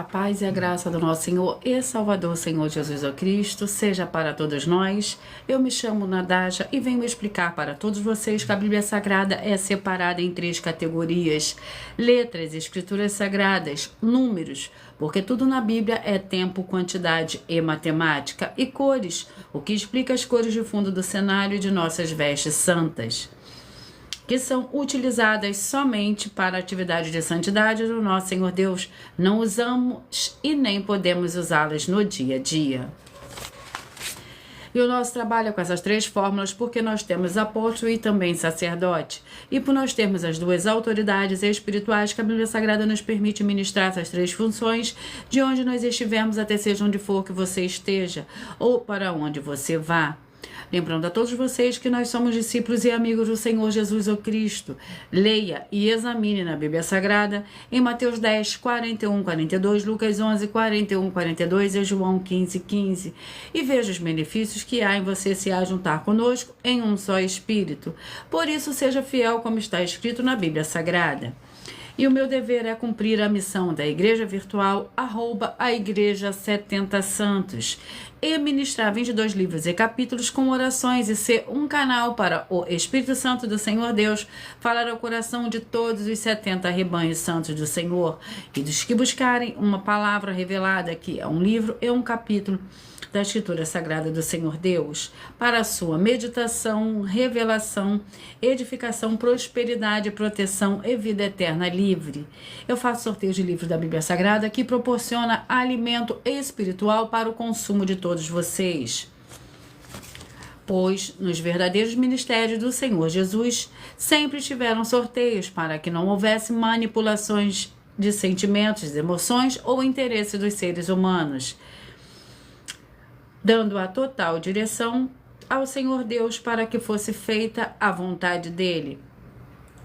A paz e a graça do nosso Senhor e Salvador, Senhor Jesus Cristo, seja para todos nós. Eu me chamo Nadaja e venho explicar para todos vocês que a Bíblia Sagrada é separada em 3 categorias: letras, escrituras sagradas, números, porque tudo na Bíblia é tempo, quantidade e matemática, e cores, o que explica as cores de fundo do cenário de nossas vestes santas, que são utilizadas somente para a atividade de santidade do nosso Senhor Deus. Não usamos e nem podemos usá-las no dia a dia. E o nosso trabalho é com essas 3 fórmulas porque nós temos apóstolo e também sacerdote. E por nós termos as 2 autoridades espirituais que a Bíblia Sagrada nos permite ministrar essas 3 funções, de onde nós estivermos até seja onde for que você esteja, ou para onde você vá. Lembrando a todos vocês que nós somos discípulos e amigos do Senhor Jesus Cristo. Leia e examine na Bíblia Sagrada em Mateus 10, 41, 42, Lucas 11, 41, 42 e João 15, 15. E veja os benefícios que há em você se ajuntar conosco em um só Espírito. Por isso, seja fiel como está escrito na Bíblia Sagrada. E o meu dever é cumprir a missão da Igreja Virtual, @ Igreja 70 Santos, e ministrar 22 livros e capítulos com orações e ser um canal para o Espírito Santo do Senhor Deus falar ao coração de todos os 70 rebanhos santos do Senhor e dos que buscarem uma palavra revelada, que é um livro e um capítulo da Escritura Sagrada do Senhor Deus, para a sua meditação, revelação, edificação, prosperidade, proteção e vida eterna livre. Eu faço sorteio de livros da Bíblia Sagrada que proporciona alimento espiritual para o consumo de todos vocês. Pois nos verdadeiros ministérios do Senhor Jesus sempre tiveram sorteios para que não houvesse manipulações de sentimentos, emoções ou interesses dos seres humanos, dando a total direção ao Senhor Deus para que fosse feita a vontade dele.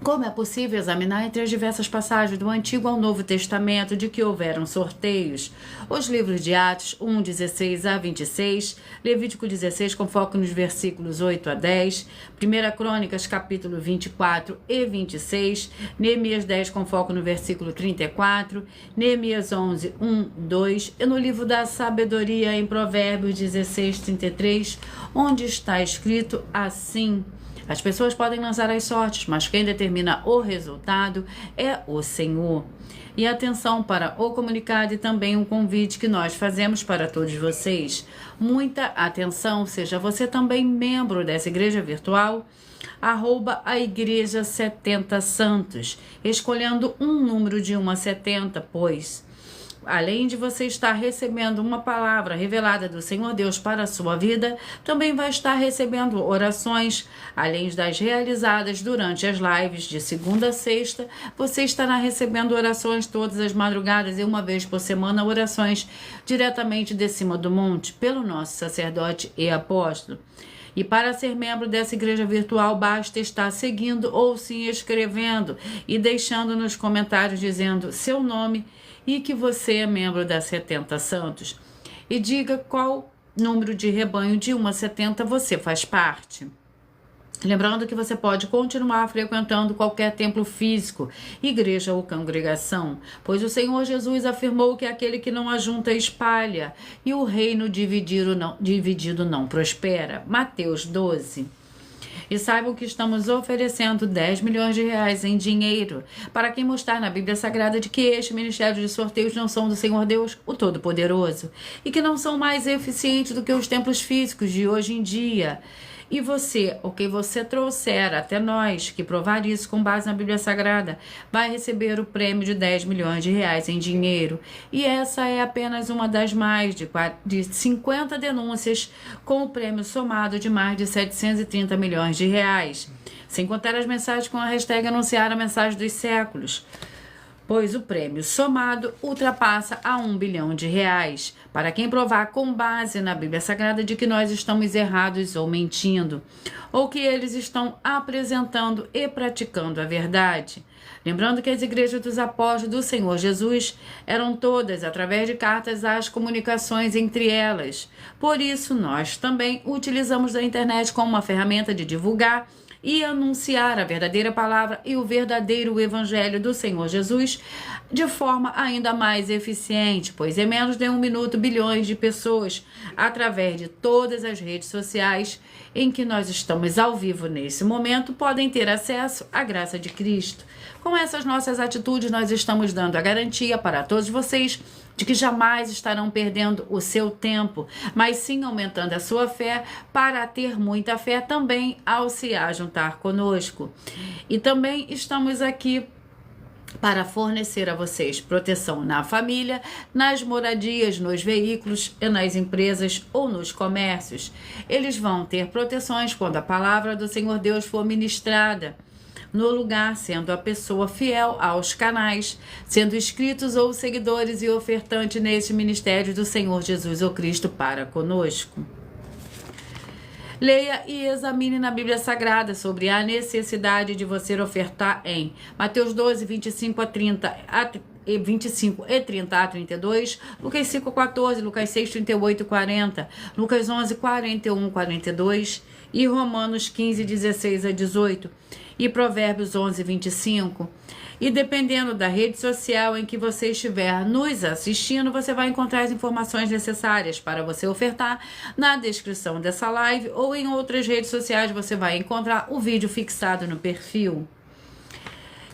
Como é possível examinar entre as diversas passagens do Antigo ao Novo Testamento de que houveram sorteios? Os livros de Atos 1, 16 a 26, Levítico 16 com foco nos versículos 8 a 10, 1 Crônicas capítulo 24 e 26, Neemias 10 com foco no versículo 34, Neemias 11, 1, 2 e no livro da Sabedoria em Provérbios 16, 33, onde está escrito assim: as pessoas podem lançar as sortes, mas quem determina o resultado é o Senhor. E atenção para o comunicado e também um convite que nós fazemos para todos vocês. Muita atenção, seja você também membro dessa igreja virtual, @ Igreja 70 Santos, escolhendo um número de 1 a 70, pois além de você estar recebendo uma palavra revelada do Senhor Deus para a sua vida, também vai estar recebendo orações, além das realizadas durante as lives de segunda a sexta. Você estará recebendo orações todas as madrugadas e uma vez por semana, orações diretamente de cima do monte, pelo nosso sacerdote e apóstolo. E para ser membro dessa igreja virtual, basta estar seguindo ou se inscrevendo e deixando nos comentários dizendo seu nome e que você é membro da 70 Santos. E diga qual número de rebanho de 1 a 70 você faz parte. Lembrando que você pode continuar frequentando qualquer templo físico, igreja ou congregação, pois o Senhor Jesus afirmou que aquele que não ajunta espalha, e o reino dividido não prospera. Mateus 12. E saibam que estamos oferecendo 10 milhões de reais em dinheiro para quem mostrar na Bíblia Sagrada de que este ministério de sorteios não são do Senhor Deus, o Todo-Poderoso, e que não são mais eficientes do que os templos físicos de hoje em dia. E você, o que você trouxer até nós, que provar isso com base na Bíblia Sagrada, vai receber o prêmio de 10 milhões de reais em dinheiro. E essa é apenas uma das mais de 50 denúncias, com o prêmio somado de mais de 730 milhões de reais. Sem contar as mensagens com a hashtag anunciar a mensagem dos séculos, pois o prêmio somado ultrapassa a 1 bilhão de reais, para quem provar com base na Bíblia Sagrada de que nós estamos errados ou mentindo, ou que eles estão apresentando e praticando a verdade. Lembrando que as igrejas dos apóstolos do Senhor Jesus eram todas através de cartas às comunicações entre elas. Por isso, nós também utilizamos a internet como uma ferramenta de divulgar e anunciar a verdadeira palavra e o verdadeiro evangelho do Senhor Jesus de forma ainda mais eficiente, pois em menos de 1 minuto bilhões de pessoas, através de todas as redes sociais em que nós estamos ao vivo nesse momento, podem ter acesso à graça de Cristo. Com essas nossas atitudes, nós estamos dando a garantia para todos vocês de que jamais estarão perdendo o seu tempo, mas sim aumentando a sua fé para ter muita fé também ao se ajuntar conosco. E também estamos aqui para fornecer a vocês proteção na família, nas moradias, nos veículos, nas empresas ou nos comércios. Eles vão ter proteções quando a palavra do Senhor Deus for ministrada no lugar, sendo a pessoa fiel aos canais, sendo inscritos ou seguidores e ofertantes neste ministério do Senhor Jesus ou Cristo para conosco. Leia e examine na Bíblia Sagrada sobre a necessidade de você ofertar em Mateus 12, 25 e 30 a 32, Lucas 5, 14, Lucas 6, 38 e 40, Lucas 11, 41 e 42 e Romanos 15, 16 a 18 e Provérbios 11, 25. E dependendo da rede social em que você estiver nos assistindo, você vai encontrar as informações necessárias para você ofertar na descrição dessa live, ou em outras redes sociais você vai encontrar o vídeo fixado no perfil.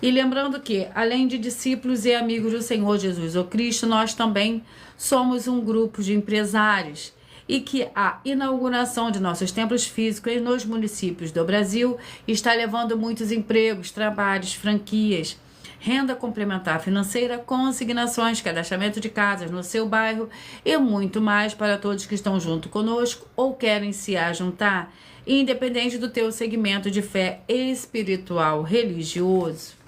E lembrando que, além de discípulos e amigos do Senhor Jesus ou Cristo, nós também somos um grupo de empresários, e que a inauguração de nossos templos físicos nos municípios do Brasil está levando muitos empregos, trabalhos, franquias, renda complementar financeira, consignações, cadastramento de casas no seu bairro e muito mais para todos que estão junto conosco ou querem se ajuntar, independente do teu segmento de fé espiritual, religioso.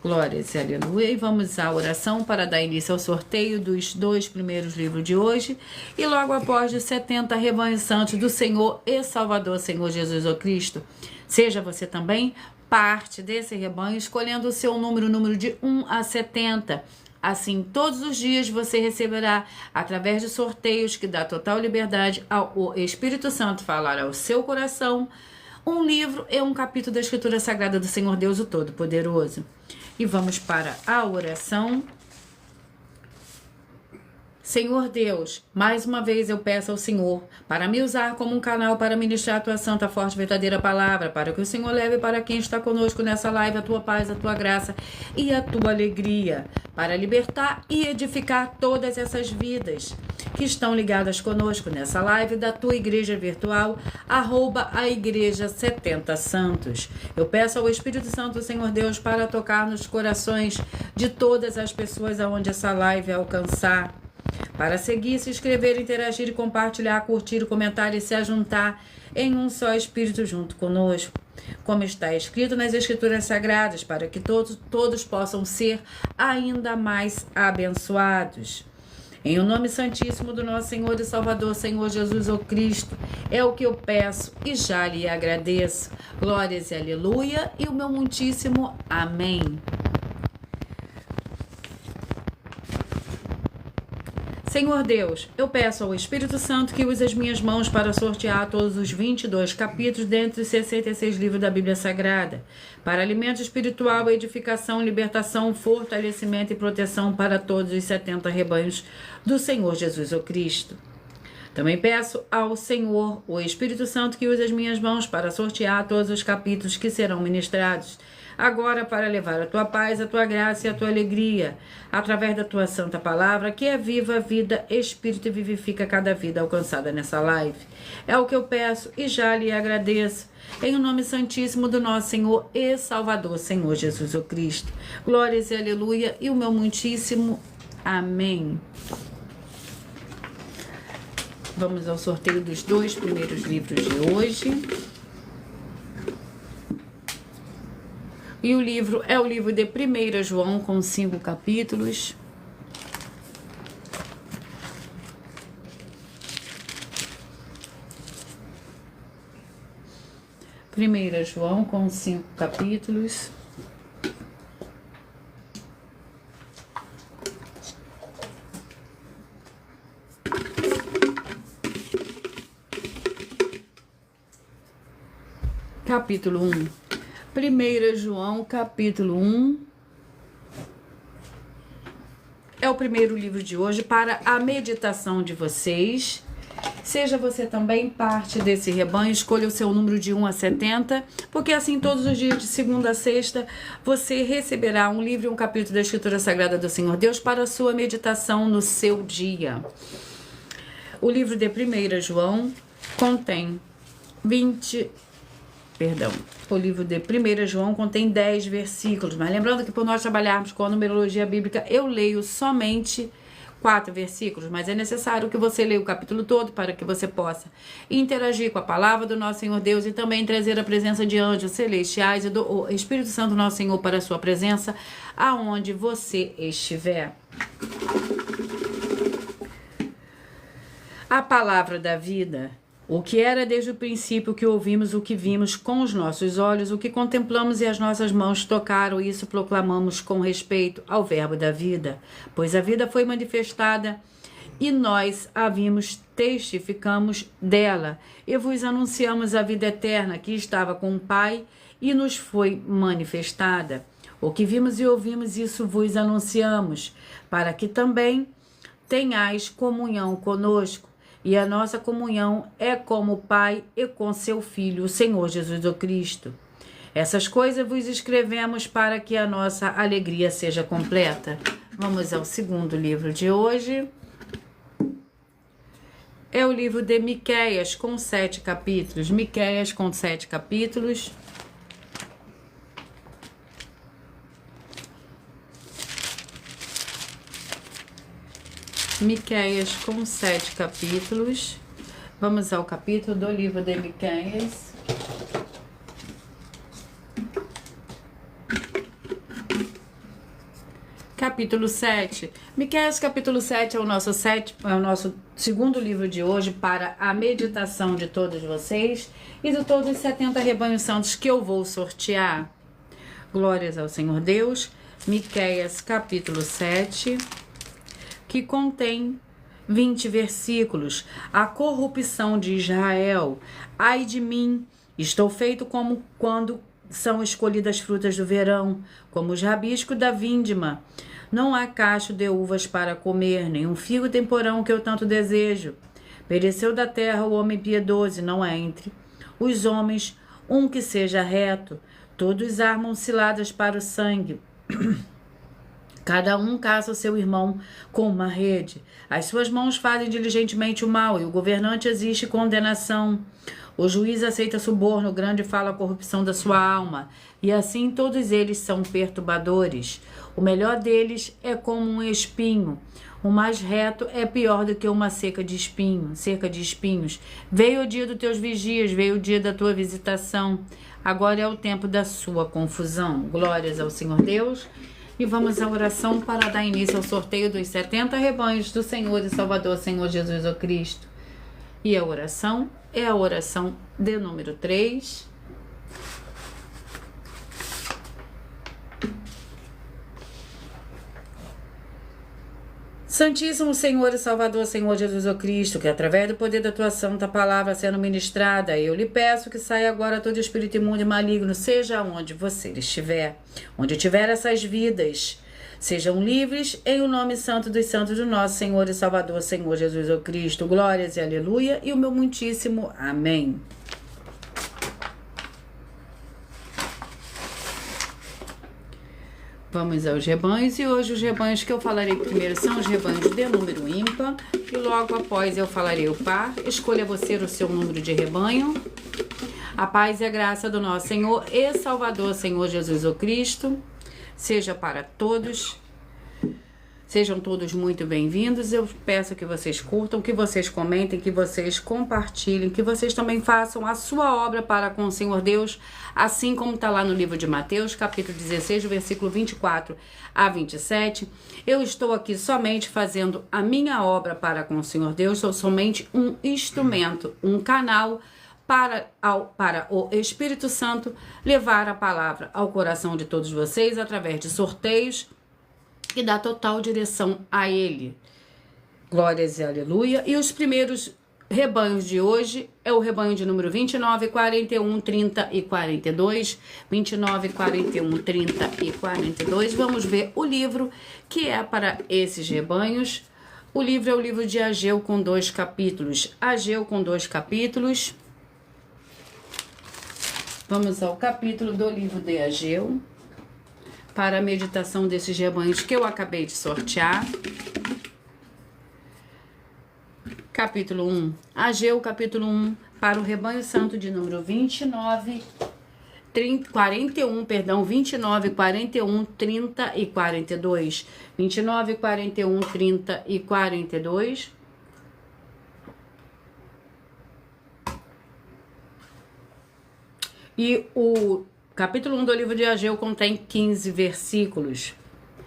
Glórias e aleluia. E vamos à oração para dar início ao sorteio dos 2 primeiros livros de hoje. E logo após os 70 rebanhos santos do Senhor e Salvador, Senhor Jesus ou Cristo. Seja você também parte desse rebanho, escolhendo o seu número de 1 a 70. Assim, todos os dias você receberá, através de sorteios que dá total liberdade ao Espírito Santo falar ao seu coração, um livro e um capítulo da Escritura Sagrada do Senhor Deus, o Todo-Poderoso. E vamos para a oração. Senhor Deus, mais uma vez eu peço ao Senhor para me usar como um canal para ministrar a tua santa, forte, verdadeira palavra, para que o Senhor leve para quem está conosco nessa live a tua paz, a tua graça e a tua alegria, para libertar e edificar todas essas vidas que estão ligadas conosco nessa live da tua igreja virtual, @a igreja 70 Santos. Eu peço ao Espírito Santo do Senhor Deus para tocar nos corações de todas as pessoas aonde essa live alcançar, para seguir, se inscrever, interagir, compartilhar, curtir, comentar e se ajuntar em um só Espírito junto conosco, como está escrito nas Escrituras Sagradas, para que todos possam ser ainda mais abençoados. Em o nome santíssimo do nosso Senhor e Salvador, Senhor Jesus ou Cristo, é o que eu peço e já lhe agradeço. Glórias e aleluia, e o meu muitíssimo amém. Senhor Deus, eu peço ao Espírito Santo que use as minhas mãos para sortear todos os 22 capítulos dentre os 66 livros da Bíblia Sagrada, para alimento espiritual, edificação, libertação, fortalecimento e proteção para todos os 70 rebanhos do Senhor Jesus o Cristo. Também peço ao Senhor, o Espírito Santo, que use as minhas mãos para sortear todos os capítulos que serão ministrados, agora para levar a tua paz, a tua graça e a tua alegria, através da tua santa palavra, que é viva, vida, espírito e vivifica cada vida alcançada nessa live. É o que eu peço e já lhe agradeço, em o nome santíssimo do nosso Senhor e Salvador, Senhor Jesus o Cristo. Glórias e aleluia, e o meu muitíssimo amém. Vamos ao sorteio dos 2 primeiros livros de hoje. E o livro é o livro de 1 João, com 5 capítulos. Primeira João, com 5 capítulos. capítulo 1. 1 João, capítulo 1. É o primeiro livro de hoje para a meditação de vocês. Seja você também parte desse rebanho, escolha o seu número de 1 a 70, porque assim todos os dias de segunda a sexta você receberá um livro e um capítulo da Escritura Sagrada do Senhor Deus para a sua meditação no seu dia. O livro de 1 João contém o livro de 1 João contém 10 versículos, mas lembrando que por nós trabalharmos com a numerologia bíblica, eu leio somente 4 versículos, mas é necessário que você leia o capítulo todo para que você possa interagir com a palavra do nosso Senhor Deus e também trazer a presença de anjos celestiais e do Espírito Santo nosso Senhor para a sua presença aonde você estiver. A palavra da vida, o que era desde o princípio, o que ouvimos, o que vimos com os nossos olhos, o que contemplamos e as nossas mãos tocaram, isso proclamamos com respeito ao verbo da vida. Pois a vida foi manifestada e nós a vimos, testificamos dela. E vos anunciamos a vida eterna que estava com o Pai e nos foi manifestada. O que vimos e ouvimos, isso vos anunciamos, para que também tenhais comunhão conosco. E a nossa comunhão é com o Pai e com seu Filho, o Senhor Jesus o Cristo. Essas coisas vos escrevemos para que a nossa alegria seja completa. Vamos ao segundo livro de hoje. É o livro de Miqueias, com 7 capítulos. Miqueias, com 7 capítulos. Miqueias com 7 capítulos. Vamos ao capítulo do livro de Miqueias. Capítulo 7. Miqueias capítulo 7 é o nosso segundo livro de hoje para a meditação de todos vocês e de todos os 70 rebanhos santos que eu vou sortear. Glórias ao Senhor Deus. Miqueias capítulo 7. Que contém 20 versículos. A corrupção de Israel. Ai de mim, estou feito como quando são escolhidas frutas do verão, como os rabiscos da vindima. Não há cacho de uvas para comer, nem um figo temporão que eu tanto desejo. Pereceu da terra o homem piedoso, não é entre os homens um que seja reto. Todos armam ciladas para o sangue. Cada um caça o seu irmão com uma rede. As suas mãos fazem diligentemente o mal, e o governante exige condenação. O juiz aceita suborno, o grande fala a corrupção da sua alma. E assim todos eles são perturbadores. O melhor deles é como um espinho. O mais reto é pior do que uma cerca de espinhos. Veio o dia dos teus vigias, veio o dia da tua visitação. Agora é o tempo da sua confusão. Glórias ao Senhor Deus. E vamos à oração para dar início ao sorteio dos 70 rebanhos do Senhor e Salvador, Senhor Jesus o Cristo. E a oração é a oração de número 3. Santíssimo Senhor e Salvador, Senhor Jesus o Cristo, que através do poder da tua santa palavra sendo ministrada, eu lhe peço que saia agora todo espírito imundo e maligno, seja onde você estiver, onde tiver essas vidas, sejam livres em o nome santo dos santos do nosso Senhor e Salvador, Senhor Jesus o Cristo. Glórias e aleluia e o meu muitíssimo amém. Vamos aos rebanhos, e hoje os rebanhos que eu falarei primeiro são os rebanhos de número ímpar, e logo após eu falarei o par. Escolha você o seu número de rebanho. A paz e a graça do nosso Senhor e Salvador, Senhor Jesus o Cristo, seja para todos. Sejam todos muito bem-vindos. Eu peço que vocês curtam, que vocês comentem, que vocês compartilhem, que vocês também façam a sua obra para com o Senhor Deus, assim como está lá no livro de Mateus, capítulo 16, versículo 24 a 27. Eu estou aqui somente fazendo a minha obra para com o Senhor Deus, sou somente um instrumento, um canal para o Espírito Santo levar a palavra ao coração de todos vocês através de sorteios e dá total direção a ele. Glórias e aleluia. E os primeiros rebanhos de hoje é o rebanho de número 29, 41, 30 e 42. 29, 41, 30 e 42. Vamos ver o livro que é para esses rebanhos. O livro é o livro de Ageu com 2 capítulos. Ageu com 2 capítulos. Vamos ao capítulo do livro de Ageu, para a meditação desses rebanhos que eu acabei de sortear. Capítulo 1. Ageu, capítulo 1, para o rebanho santo de número 29, 29, 41, 30 e 42. 29, 41, 30 e 42. E o capítulo 1 do livro de Ageu contém 15 versículos.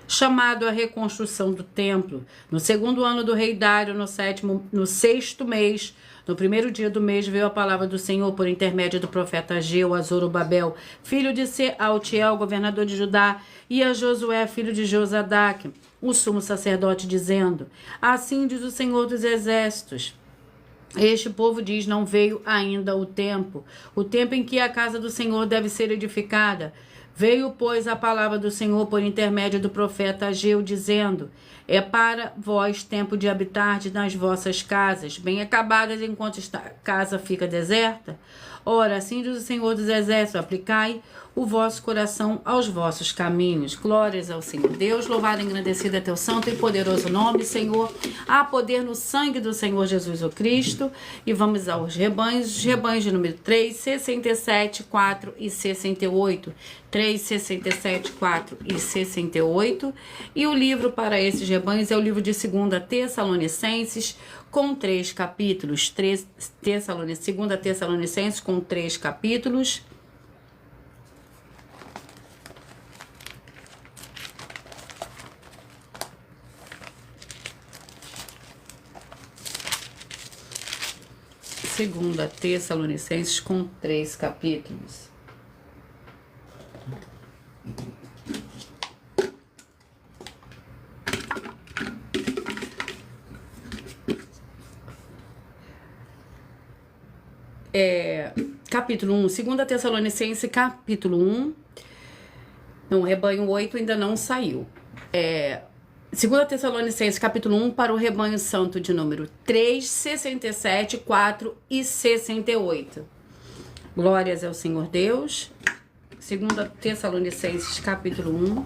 Chamado a reconstrução do templo. No segundo ano do rei Dário, no sexto mês, no primeiro dia do mês, veio a palavra do Senhor por intermédio do profeta Ageu a Zorobabel, filho de Sealtiel, governador de Judá, e a Josué, filho de Josadaque, o sumo sacerdote, dizendo: assim diz o Senhor dos exércitos. Este povo diz: não veio ainda o tempo em que a casa do Senhor deve ser edificada. Veio, pois, a palavra do Senhor por intermédio do profeta Ageu, dizendo: é para vós tempo de habitar nas vossas casas, bem acabadas, enquanto esta casa fica deserta. Ora, assim diz o Senhor dos exércitos: aplicai o vosso coração aos vossos caminhos. Glórias ao Senhor Deus, louvado e engrandecido é teu santo e poderoso nome, Senhor. Há poder no sangue do Senhor Jesus o Cristo. E vamos aos rebanhos. Os rebanhos de número 3, 67, 4 e 68. 3, 67, 4 e 68. E o livro para esses rebanhos é o livro de 2 Tessalonicenses, com 3 capítulos. 2 Tessalonicenses, com 3 capítulos. Segunda Tessalonicenses, com 3 capítulos. Capítulo 1, 2 Tessalonicenses, capítulo 1. Não, rebanho 8 ainda não saiu. 2 Tessalonicenses, capítulo 1, para o rebanho santo de número 3, 67, 4 e 68. Glórias ao Senhor Deus. 2 Tessalonicenses, capítulo 1.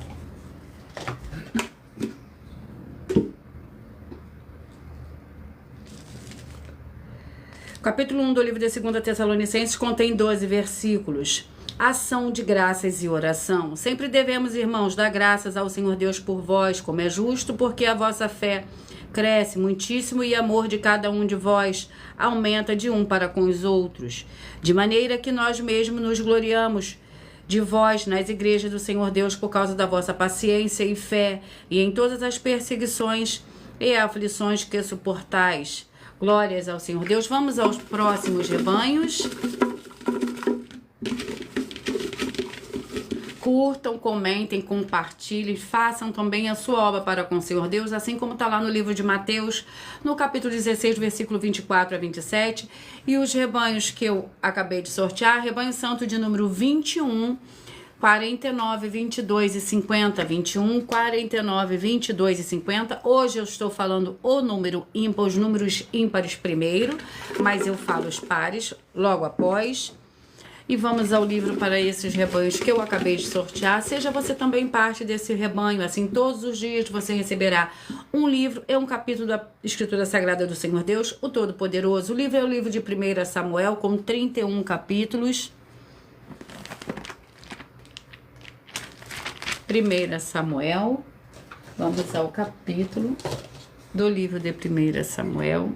Capítulo 1 do livro de 2 Tessalonicenses contém 12 versículos. Ação de graças e oração. Sempre devemos, irmãos, dar graças ao Senhor Deus por vós, como é justo, porque a vossa fé cresce muitíssimo e o amor de cada um de vós aumenta de um para com os outros. De maneira que nós mesmos nos gloriamos de vós nas igrejas do Senhor Deus por causa da vossa paciência e fé e em todas as perseguições e aflições que suportais. Glórias ao Senhor Deus. Vamos aos próximos rebanhos. Curtam, comentem, compartilhem, façam também a sua obra para com o Senhor Deus, assim como está lá no livro de Mateus, no capítulo 16, versículo 24 a 27. E os rebanhos que eu acabei de sortear, rebanho santo de número 21, 49, 22 e 50, 21, 49, 22 e 50. Hoje eu estou falando o número ímpar, os números ímpares primeiro, mas eu falo os pares logo após. E vamos ao livro para esses rebanhos que eu acabei de sortear. Seja você também parte desse rebanho, assim, todos os dias você receberá um livro, é um capítulo da Escritura Sagrada do Senhor Deus, o Todo-Poderoso. O livro é o livro de 1 Samuel, com 31 capítulos. 1 Samuel, vamos ao capítulo do livro de 1 Samuel.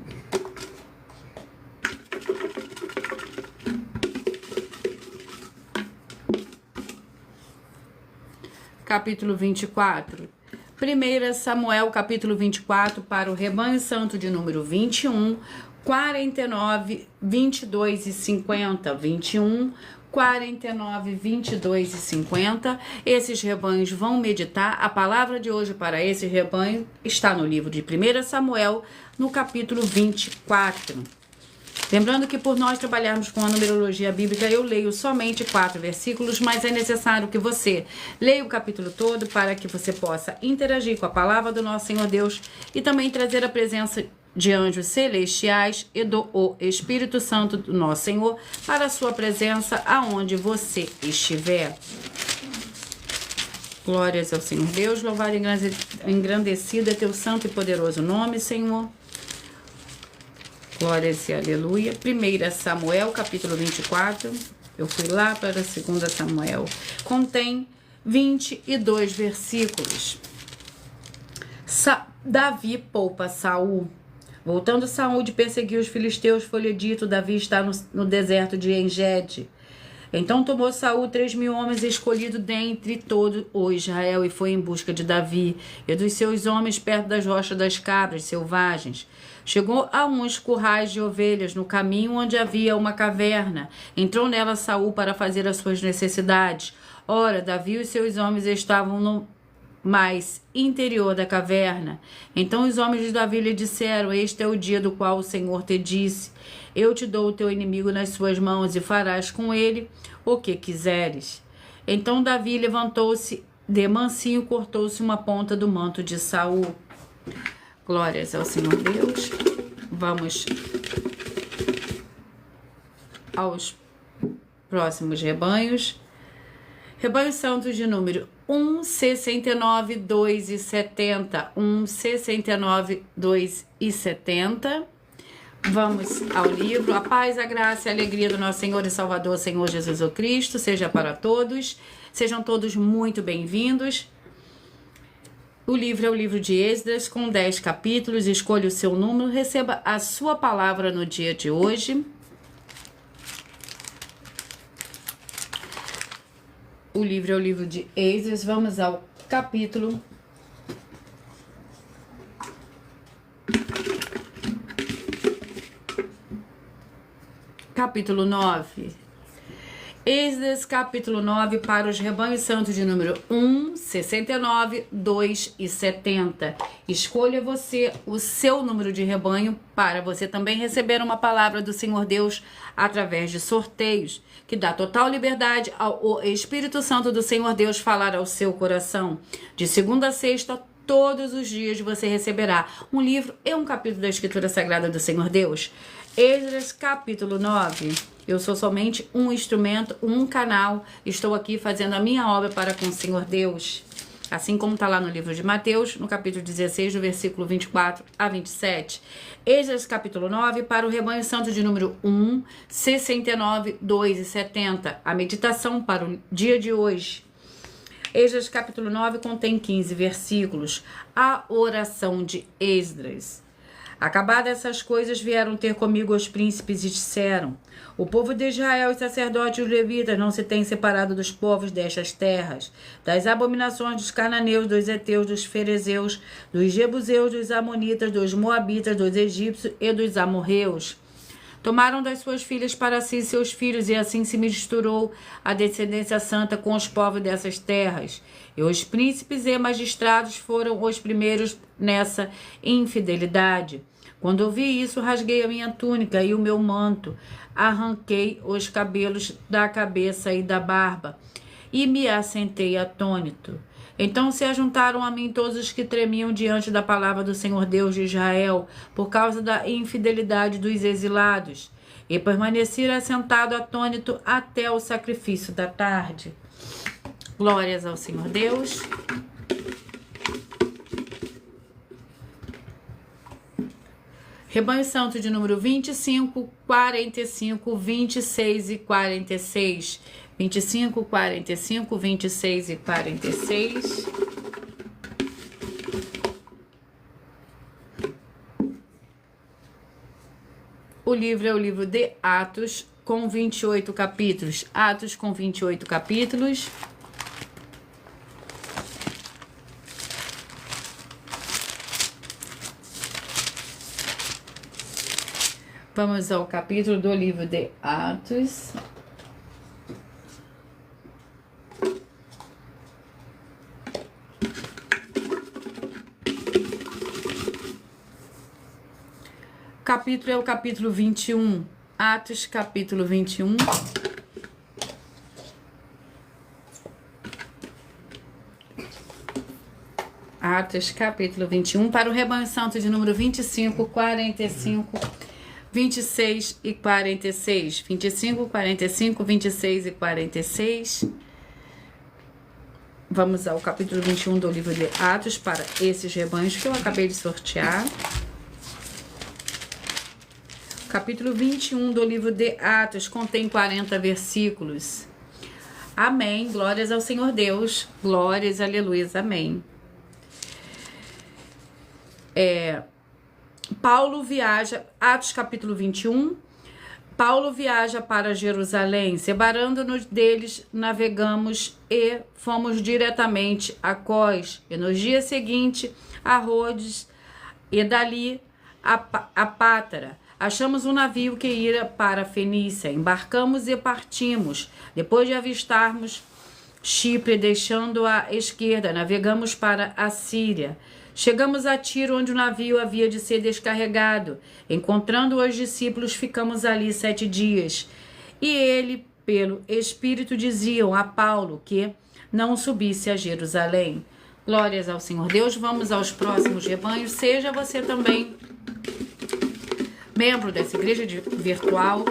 Capítulo 24. 1 Samuel, capítulo 24, para o rebanho santo de número 21, 49, 22 e 50. 21, 49, 22 e 50. Esses rebanhos vão meditar. A palavra de hoje para esse rebanho está no livro de 1 Samuel, no capítulo 24. Lembrando que por nós trabalharmos com a numerologia bíblica, eu leio somente 4 versículos, mas é necessário que você leia o capítulo todo para que você possa interagir com a palavra do nosso Senhor Deus e também trazer a presença de anjos celestiais e do Espírito Santo do nosso Senhor para a sua presença aonde você estiver. Glórias ao Senhor Deus, louvado e engrandecido é teu santo e poderoso nome, Senhor. Glórias e aleluia. 1 Samuel, capítulo 24. Eu fui lá para 2 Samuel. Contém 22 versículos. Davi poupa Saul. Voltando Saul de perseguir os filisteus, foi-lhe dito: Davi está no deserto de Engede. Então tomou Saul 3.000 homens escolhidos dentre todo o Israel e foi em busca de Davi e dos seus homens perto das rochas das cabras selvagens. Chegou a uns currais de ovelhas no caminho onde havia uma caverna. Entrou nela Saul para fazer as suas necessidades. Ora, Davi e os seus homens estavam no mais interior da caverna. Então os homens de Davi lhe disseram: Este é o dia do qual o Senhor te disse: Eu te dou o teu inimigo nas suas mãos e farás com ele o que quiseres. Então Davi levantou-se de mansinho e cortou-se uma ponta do manto de Saul. Glórias ao Senhor Deus. Vamos aos próximos rebanhos. Rebanho santo de número 169, 2 e 70. 169, 2 e 70. Vamos ao livro. A paz, a graça e a alegria do nosso Senhor e Salvador, Senhor Jesus o Cristo, seja para todos. Sejam todos muito bem-vindos. O livro é o livro de Esdras, com 10 capítulos. Escolha o seu número, receba a sua palavra no dia de hoje. O livro é o livro de Esdras. Vamos ao capítulo capítulo 9. Esdras, capítulo 9, para os rebanhos santos de número 1, 69, 2 e 70. Escolha você o seu número de rebanho para você também receber uma palavra do Senhor Deus através de sorteios, que dá total liberdade ao Espírito Santo do Senhor Deus falar ao seu coração. De segunda a sexta, todos os dias você receberá um livro e um capítulo da Escritura Sagrada do Senhor Deus. Esdras, capítulo 9. Eu sou somente um instrumento, um canal. Estou aqui fazendo a minha obra para com o Senhor Deus. Assim como está lá no livro de Mateus, no capítulo 16, do versículo 24 a 27. Esdras, capítulo 9, para o rebanho santo de número 1, 69, 2 e 70. A meditação para o dia de hoje. Esdras, capítulo 9, contém 15 versículos. A oração de Esdras. Acabadas essas coisas, vieram ter comigo os príncipes e disseram: O povo de Israel, os sacerdotes e os levitas não se têm separado dos povos destas terras, das abominações dos cananeus, dos heteus, dos ferezeus, dos jebuseus, dos amonitas, dos moabitas, dos egípcios e dos amorreus. Tomaram das suas filhas para si seus filhos, e assim se misturou a descendência santa com os povos dessas terras. E os príncipes e magistrados foram os primeiros nessa infidelidade. Quando ouvi isso, rasguei a minha túnica e o meu manto, arranquei os cabelos da cabeça e da barba, e me assentei atônito. Então se ajuntaram a mim todos os que tremiam diante da palavra do Senhor Deus de Israel, por causa da infidelidade dos exilados, e permaneci assentado atônito até o sacrifício da tarde. Glórias ao Senhor Deus. Rebanho santo de número 25, 45, 26 e 46. 25, 45, 26 e 46. O livro é o livro de Atos, com 28 capítulos. Atos com 28 capítulos. Vamos ao capítulo do livro de Atos. capítulo é o capítulo 21. Atos, capítulo 21. Atos, capítulo 21, para o rebanho santo de número 25, 45, 26 e 46. 25, 45, 26 e 46. Vamos ao capítulo 21 do livro de Atos para esses rebanhos que eu acabei de sortear. Capítulo 21 do livro de Atos contém 40 versículos. Amém. Glórias ao Senhor Deus. Glórias, aleluia, amém. Paulo viaja, Atos capítulo 21, Paulo viaja para Jerusalém, separando-nos deles, navegamos e fomos diretamente a Cós, e no dia seguinte a Rhodes, e dali a Pátara. Achamos um navio que ia para a Fenícia, embarcamos e partimos. Depois de avistarmos Chipre, deixando à esquerda, navegamos para a Síria. Chegamos a Tiro, onde o navio havia de ser descarregado. Encontrando os discípulos, ficamos ali 7 dias. E ele, pelo Espírito, diziam a Paulo que não subisse a Jerusalém. Glórias ao Senhor Deus. Vamos aos próximos rebanhos. Seja você também membro dessa igreja virtual.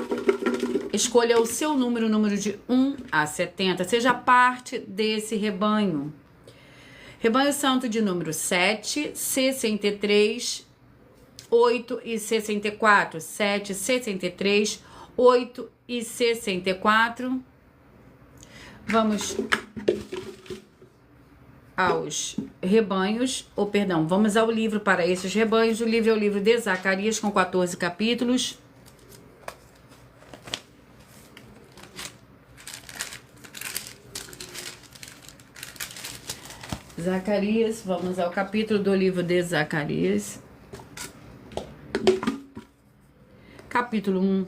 Escolha o seu número de 1 a 70. Seja parte desse rebanho. Rebanho Santo de número 7, 63, 8 e 64. 7, 63, 8 e 64. Vamos aos rebanhos, vamos ao livro para esses rebanhos. O livro é o livro de Zacarias, com 14 capítulos. Zacarias, vamos ao capítulo do livro de Zacarias. Capítulo 1.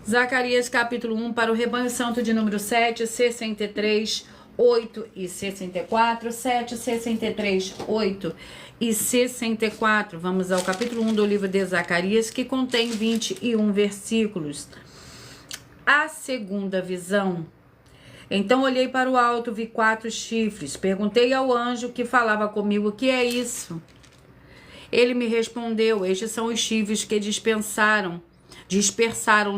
Zacarias, capítulo 1, para o rebanho santo de número 7, 63, 8 e 64. 7, 63, 8 e 64. Vamos ao capítulo 1 do livro de Zacarias, que contém 21 versículos. A segunda visão. Então olhei para o alto, vi 4 chifres. Perguntei ao anjo que falava comigo: o que é isso? Ele me respondeu: estes são os chifres que dispersaram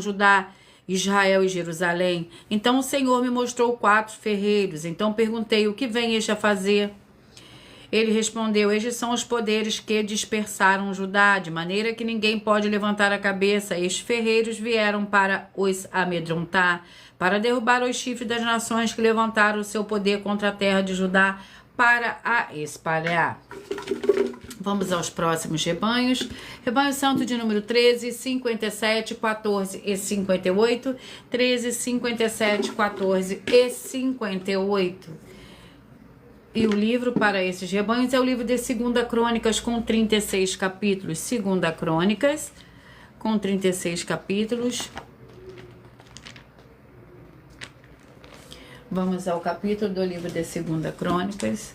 Judá, Israel e Jerusalém. Então o Senhor me mostrou 4 ferreiros. Então perguntei: o que vem este a fazer? Ele respondeu: estes são os poderes que dispersaram Judá, de maneira que ninguém pode levantar a cabeça. Estes ferreiros vieram para os amedrontar, para derrubar os chifres das nações que levantaram o seu poder contra a terra de Judá, para a espalhar. Vamos aos próximos rebanhos. Rebanho Santo de número 13, 57, 14 e 58. 13, 57, 14 e 58. E o livro para esses rebanhos é o livro de 2 Crônicas, com 36 capítulos. 2 Crônicas, com 36 capítulos. Vamos ao capítulo do livro de 2 Crônicas.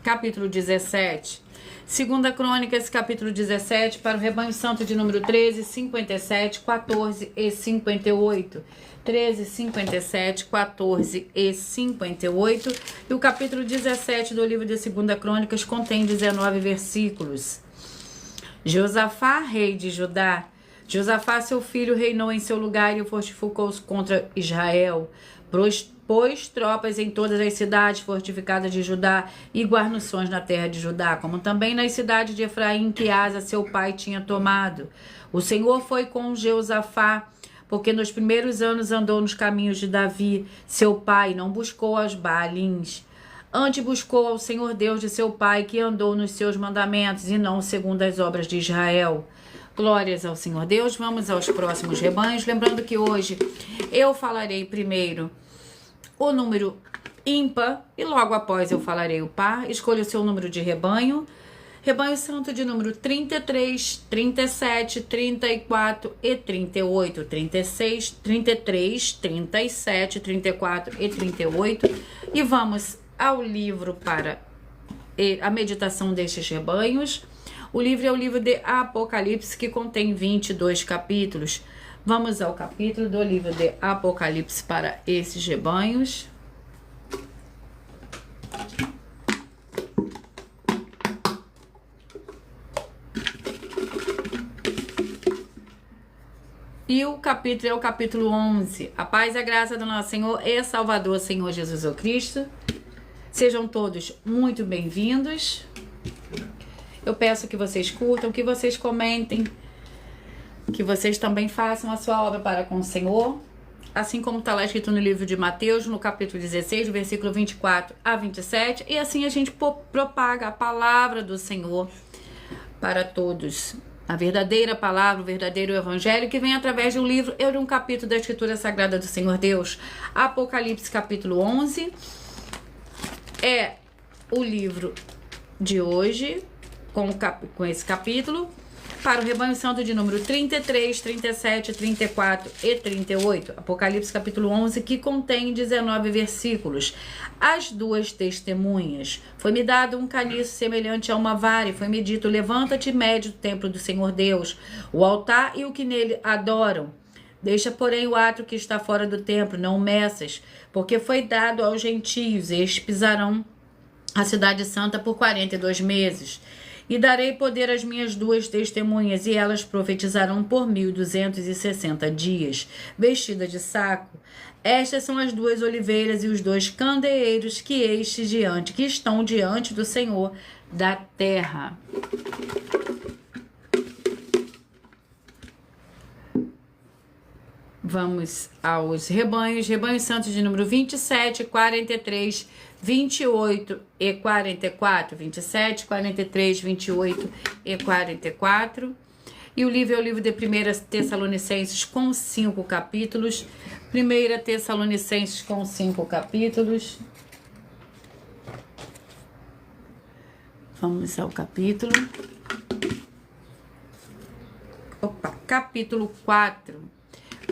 Capítulo 17. 2 Crônicas, capítulo 17, para o rebanho santo de número 13, 57, 14 e 58. 13, 57, 14 e 58. E o capítulo 17 do livro de 2 Crônicas contém 19 versículos. Josafá, rei de Judá. Josafá, seu filho, reinou em seu lugar e fortificou-se contra Israel. Pôs tropas em todas as cidades fortificadas de Judá e guarnições na terra de Judá, como também nas cidades de Efraim, que Asa, seu pai, tinha tomado. O Senhor foi com Josafá, porque nos primeiros anos andou nos caminhos de Davi, seu pai, não buscou aos Baalins. Antes buscou ao Senhor Deus de seu pai, que andou nos seus mandamentos e não segundo as obras de Israel. Glórias ao Senhor Deus. Vamos aos próximos rebanhos. Lembrando que hoje eu falarei primeiro o número ímpar e logo após eu falarei o par. Escolha o seu número de rebanho. Rebanho Santo de número 33, 37, 34 e 38. 36, 33, 37, 34 e 38. E vamos ao livro para a meditação destes rebanhos. O livro é o livro de Apocalipse, que contém 22 capítulos. Vamos ao capítulo do livro de Apocalipse para esses rebanhos. E o capítulo é o capítulo 11. A paz e a graça do nosso Senhor e Salvador, Senhor Jesus Cristo. Sejam todos muito bem-vindos. Eu peço que vocês curtam, que vocês comentem, que vocês também façam a sua obra para com o Senhor. Assim como está lá escrito no livro de Mateus, no capítulo 16, versículo 24 a 27. E assim a gente propaga a palavra do Senhor para todos. A verdadeira palavra, o verdadeiro evangelho que vem através de um livro ou de um capítulo da Escritura Sagrada do Senhor Deus. Apocalipse capítulo 11 é o livro de hoje, com esse capítulo, para o rebanho santo de número 33, 37, 34 e 38. Apocalipse capítulo 11, que contém 19 versículos. As duas testemunhas. Foi-me dado um caniço semelhante a uma vara, e foi-me dito: levanta-te e mede o templo do Senhor Deus, o altar e o que nele adoram. Deixa, porém, o átrio que está fora do templo, não o meças, porque foi dado aos gentios, e estes pisarão a cidade santa por 42 meses. E darei poder às minhas duas testemunhas, e elas profetizarão por 1260 dias, vestidas de saco. Estas são as duas oliveiras e os dois candeeiros que estão diante do Senhor da terra. Vamos aos rebanhos. Rebanhos santos de número 27, 43, 28 e 44. 27, 43, 28 e 44. E o livro é o livro de 1 Tessalonicenses com 5 capítulos. 1 Tessalonicenses com 5 capítulos. Vamos ao capítulo. Capítulo 4.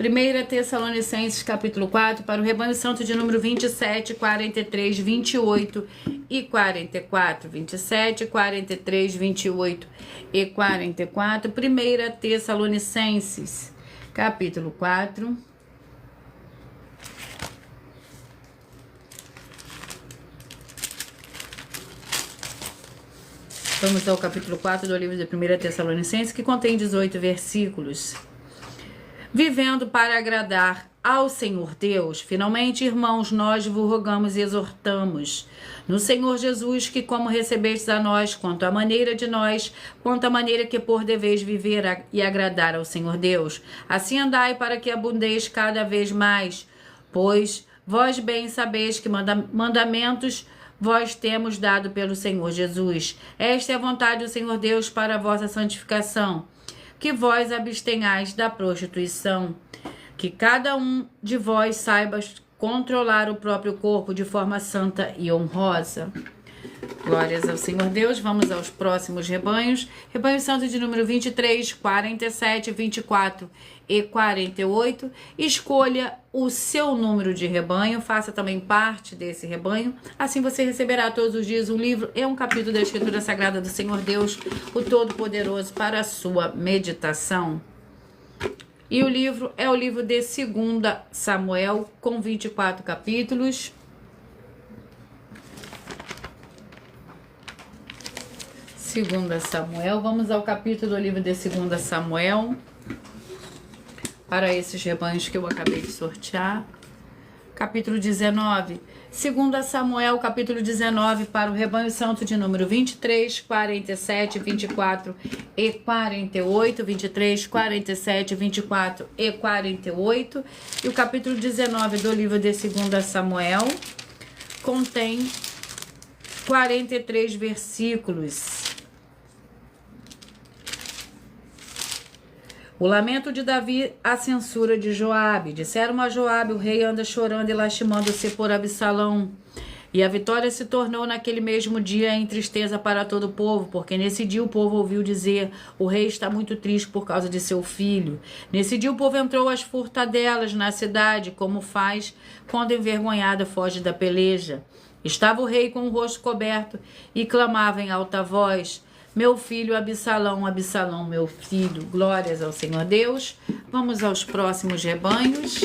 1 Tessalonicenses capítulo 4, para o rebanho santo de número 27, 43, 28 e 44. 27, 43, 28 e 44. 1 Tessalonicenses capítulo 4. Vamos ao capítulo 4 do livro de 1 Tessalonicenses, que contém 18 versículos. Vivendo para agradar ao Senhor Deus, finalmente, irmãos, nós vos rogamos e exortamos no Senhor Jesus, que como recebestes a nós, quanto à maneira de nós, quanto à maneira que por deveis viver e agradar ao Senhor Deus, assim andai para que abundeis cada vez mais, pois vós bem sabeis que mandamentos vós temos dado pelo Senhor Jesus. Esta é a vontade do Senhor Deus para a vossa santificação, que vós abstenhais da prostituição, que cada um de vós saiba controlar o próprio corpo de forma santa e honrosa. Glórias ao Senhor Deus. Vamos aos próximos rebanhos. Rebanho santo de número 23, 47, 24 e 48. Escolha o seu número de rebanho, faça também parte desse rebanho. Assim você receberá todos os dias um livro e um capítulo da Escritura Sagrada do Senhor Deus, o Todo-Poderoso, para a sua meditação. E o livro é o livro de 2 Samuel, com 24 capítulos. 2 Samuel, vamos ao capítulo do livro de 2 Samuel, para esses rebanhos que eu acabei de sortear. Capítulo 19. 2 Samuel, capítulo 19, para o rebanho santo de número 23, 47, 24 e 48. 23, 47, 24 e 48. E o capítulo 19 do livro de 2 Samuel contém 43 versículos. O lamento de Davi, a censura de Joabe. Disseram a Joabe: o rei anda chorando e lastimando-se por Absalão. E a vitória se tornou naquele mesmo dia em tristeza para todo o povo, porque nesse dia o povo ouviu dizer: o rei está muito triste por causa de seu filho. Nesse dia o povo entrou às furtadelas na cidade, como faz quando envergonhado foge da peleja. Estava o rei com o rosto coberto e clamava em alta voz: meu filho Absalão, Absalão, meu filho. Glórias ao Senhor Deus. Vamos aos próximos rebanhos.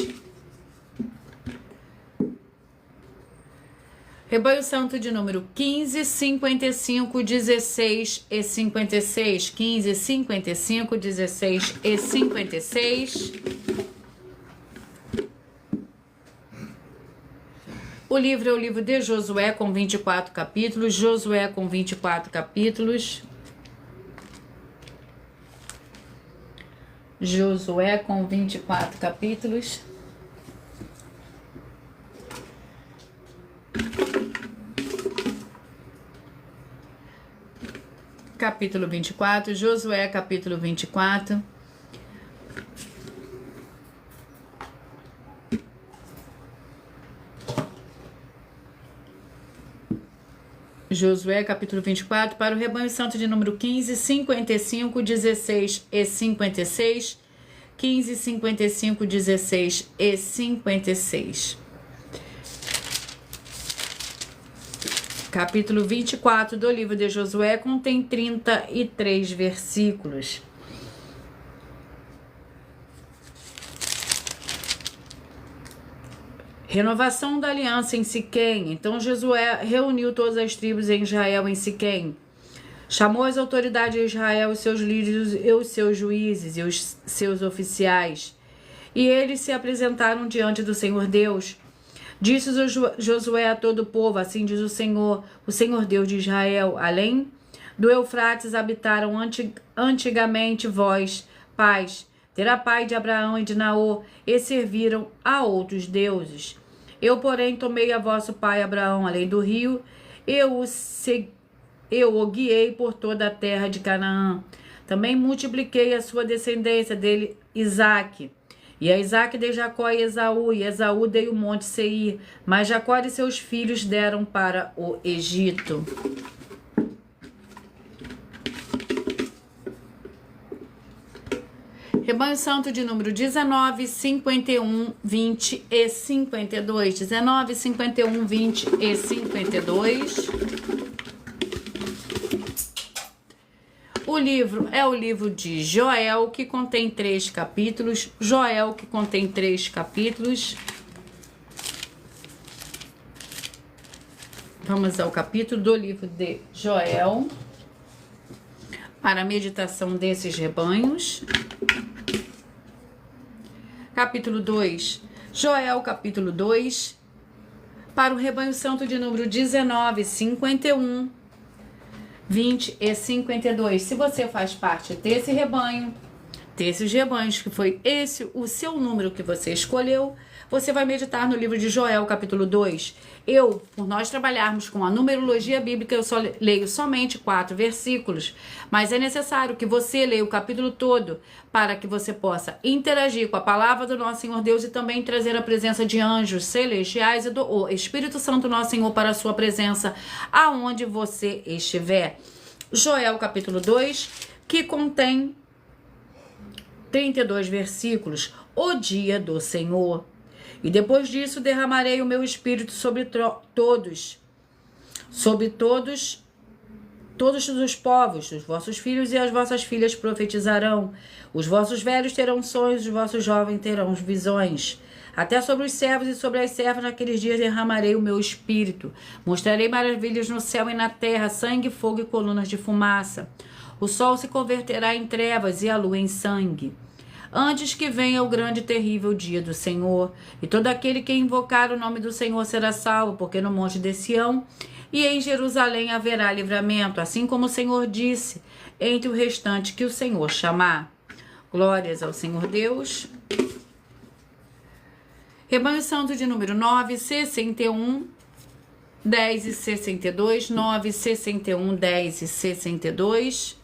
Rebanho Santo de número 15, 55, 16 e 56. 15, 55, 16 e 56. O livro é o livro de Josué, com 24 capítulos. Josué com 24 capítulos. Josué com 24 capítulos. Capítulo 24, Josué, capítulo 24. Josué, capítulo 24, para o rebanho santo de número 15, 55, 16 e 56. 15, 55, 16 e 56. Capítulo 24 do livro de Josué contém 33 versículos. Renovação da aliança em Siquém. Então Josué reuniu todas as tribos em Israel em Siquém. Chamou as autoridades de Israel, os seus líderes e os seus juízes e os seus oficiais. E eles se apresentaram diante do Senhor Deus. Disse Josué a todo o povo: assim diz o Senhor Deus de Israel: além do Eufrates habitaram antigamente vós, pais, Terá pai de Abraão e de Naor, e serviram a outros deuses. Eu, porém, tomei a vosso pai Abraão, além do rio, eu o guiei por toda a terra de Canaã. Também multipliquei a sua descendência dele, Isaque. E a Isaque dei Jacó e Esaú dei o monte Seir, mas Jacó e seus filhos deram para o Egito. Rebanho Santo de número 19, 51, 20 e 52. 19, 51, 20 e 52. O livro é o livro de Joel, que contém 3 capítulos. Joel, que contém 3 capítulos. Vamos ao capítulo do livro de Joel, para a meditação desses rebanhos. Capítulo 2. Joel, capítulo 2, para o rebanho santo de número 19, 51, 20 e 52. Se você faz parte desse rebanho, desses rebanhos, que foi esse o seu número que você escolheu, você vai meditar no livro de Joel, capítulo 2. Por nós trabalharmos com a numerologia bíblica, eu só leio somente 4 versículos, mas é necessário que você leia o capítulo todo para que você possa interagir com a palavra do nosso Senhor Deus e também trazer a presença de anjos celestiais e do Espírito Santo nosso Senhor para a sua presença aonde você estiver. Joel, capítulo 2, que contém 32 versículos. O dia do Senhor. E depois disso derramarei o meu espírito sobre todos os povos. Os vossos filhos e as vossas filhas profetizarão. Os vossos velhos terão sonhos, os vossos jovens terão visões. Até sobre os servos e sobre as servas naqueles dias derramarei o meu espírito. Mostrarei maravilhas no céu e na terra, sangue, fogo e colunas de fumaça. O sol se converterá em trevas e a lua em sangue, antes que venha o grande e terrível dia do Senhor. E todo aquele que invocar o nome do Senhor será salvo, porque no monte de Sião e em Jerusalém haverá livramento, assim como o Senhor disse, entre o restante que o Senhor chamar. Glórias ao Senhor Deus. Rebanho Santo de número 9, 61, 10 e 62. 9, 61, 10 e 62.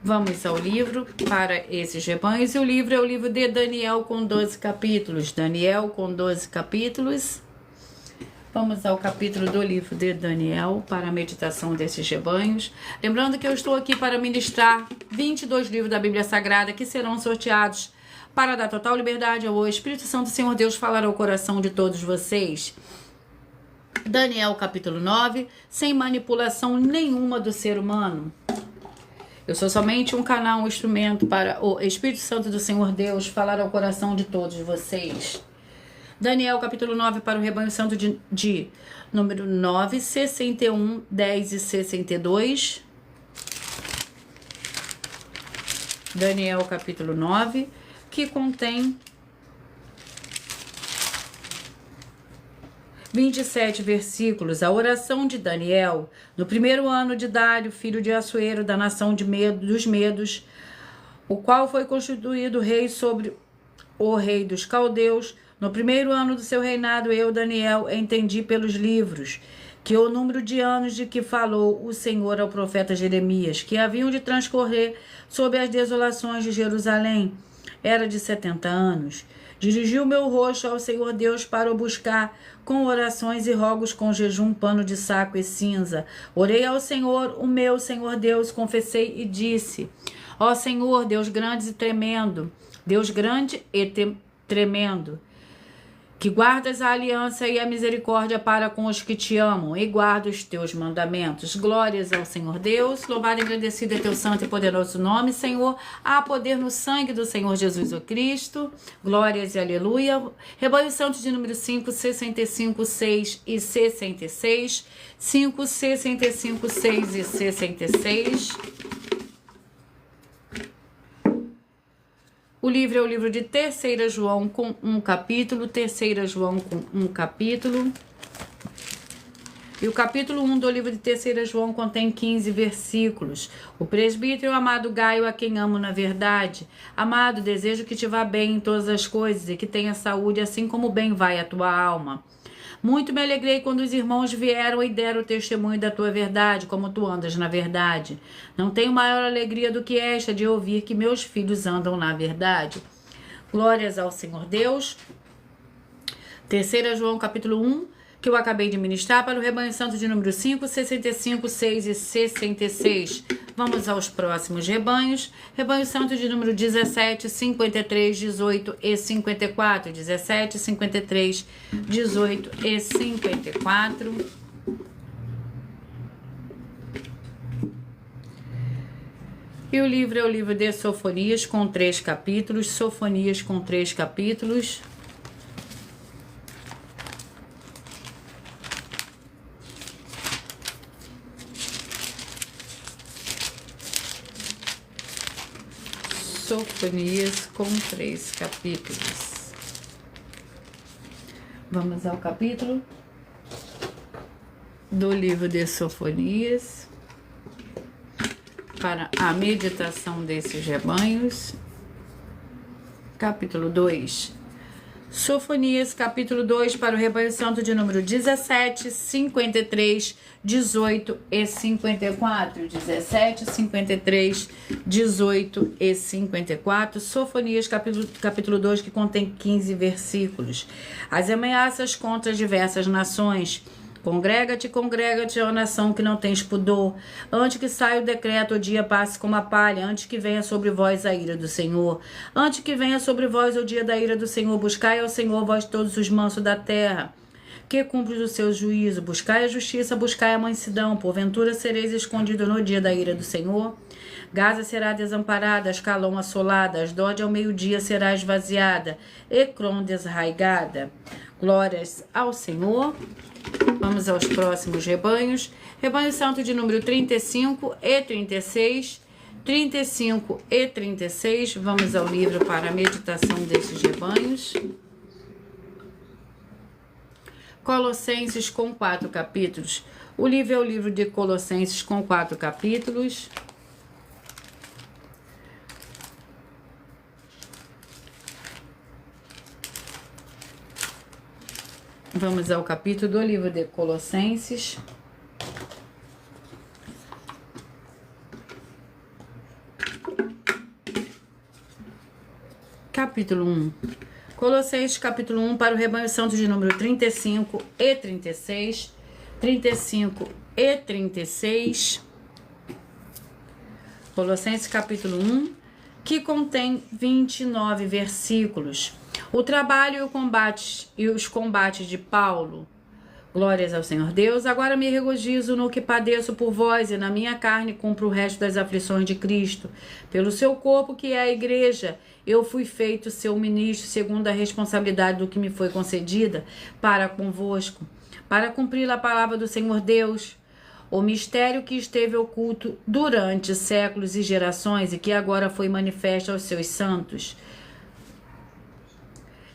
Vamos ao livro para esses rebanhos. E o livro é o livro de Daniel com 12 capítulos. Daniel com 12 capítulos. Vamos ao capítulo do livro de Daniel para a meditação desses rebanhos. Lembrando que eu estou aqui para ministrar 22 livros da Bíblia Sagrada que serão sorteados para dar total liberdade ao Espírito Santo, Senhor Deus, falar ao coração de todos vocês. Daniel capítulo 9, sem manipulação nenhuma do ser humano. Eu sou somente um canal, um instrumento para o Espírito Santo do Senhor Deus falar ao coração de todos vocês. Daniel capítulo 9 para o rebanho santo de número 9, 61, 10 e 62. Daniel capítulo 9, que contém 27 versículos. A oração de Daniel, no primeiro ano de Dário, filho de Assuero, da nação dos Medos, o qual foi constituído rei sobre o rei dos caldeus. No primeiro ano do seu reinado, eu, Daniel, entendi pelos livros que o número de anos de que falou o Senhor ao profeta Jeremias, que haviam de transcorrer sobre as desolações de Jerusalém, era de 70 anos. Dirigi o meu rosto ao Senhor Deus para o buscar com orações e rogos, com jejum, pano de saco e cinza. Orei ao Senhor, o meu Senhor Deus, confessei e disse: ó Senhor, Deus grande e tremendo, Deus grande e tremendo, que guardas a aliança e a misericórdia para com os que te amam e guarda os teus mandamentos. Glórias ao Senhor Deus, louvado e agradecido é teu santo e poderoso nome, Senhor. Há poder no sangue do Senhor Jesus o Cristo. Glórias e aleluia. Rebanho santo de número 5, 65, 6 e 66. 5, 65, 6 e 66. O livro é o livro de 3 João com um capítulo, 3 João com um capítulo. E o capítulo 1 do livro de 3 João contém 15 versículos. O presbítero amado Gaio, a quem amo na verdade. Amado, desejo que te vá bem em todas as coisas e que tenha saúde, assim como bem vai a tua alma. Muito me alegrei quando os irmãos vieram e deram o testemunho da tua verdade, como tu andas na verdade. Não tenho maior alegria do que esta de ouvir que meus filhos andam na verdade. Glórias ao Senhor Deus. 3 João capítulo 1, que eu acabei de ministrar, para o rebanho santo de número 5, 65, 6 e 66. Vamos aos próximos rebanhos. Rebanho santo de número 17, 53, 18 e 54. 17, 53, 18 e 54. E o livro é o livro de Sofonias, com 3 capítulos. Sofonias com 3 capítulos. Sofonias com 3 capítulos. Vamos ao capítulo do livro de Sofonias para a meditação desses rebanhos. Capítulo 2. Sofonias, capítulo 2, para o rebanho santo de número 17, 53, 18 e 54. 17, 53, 18 e 54. Sofonias, capítulo 2, que contém 15 versículos. As ameaças contra diversas nações. Congrega-te, ó nação que não tens pudor, antes que saia o decreto, o dia passe como a palha, antes que venha sobre vós a ira do Senhor. Antes que venha sobre vós o dia da ira do Senhor, buscai ao Senhor, vós todos os mansos da terra, que cumpre o seu juízo. Buscai a justiça, buscai a mansidão, porventura sereis escondido no dia da ira do Senhor. Gaza será desamparada, Ascalon assolada, Asdod ao meio-dia será esvaziada, Ecrom desarraigada. Glórias ao Senhor. Vamos aos próximos rebanhos. Rebanho santo de número 35 e 36. 35 e 36. Vamos ao livro para a meditação desses rebanhos. Colossenses com 4 capítulos. O livro é o livro de Colossenses com 4 capítulos. Vamos ao capítulo do livro de Colossenses. Capítulo 1. Colossenses, capítulo 1, para o rebanho santo de número 35 e 36. 35 e 36. Colossenses, capítulo 1, que contém 29 versículos. O trabalho e os combates de Paulo Glórias ao Senhor Deus. Agora me regozijo no que padeço por vós, e na minha carne cumpro o resto das aflições de Cristo. Pelo seu corpo, que é a igreja, eu fui feito seu ministro, segundo a responsabilidade do que me foi concedida, para convosco, para cumprir a palavra do Senhor Deus, o mistério que esteve oculto durante séculos e gerações, e que agora foi manifesto aos seus santos.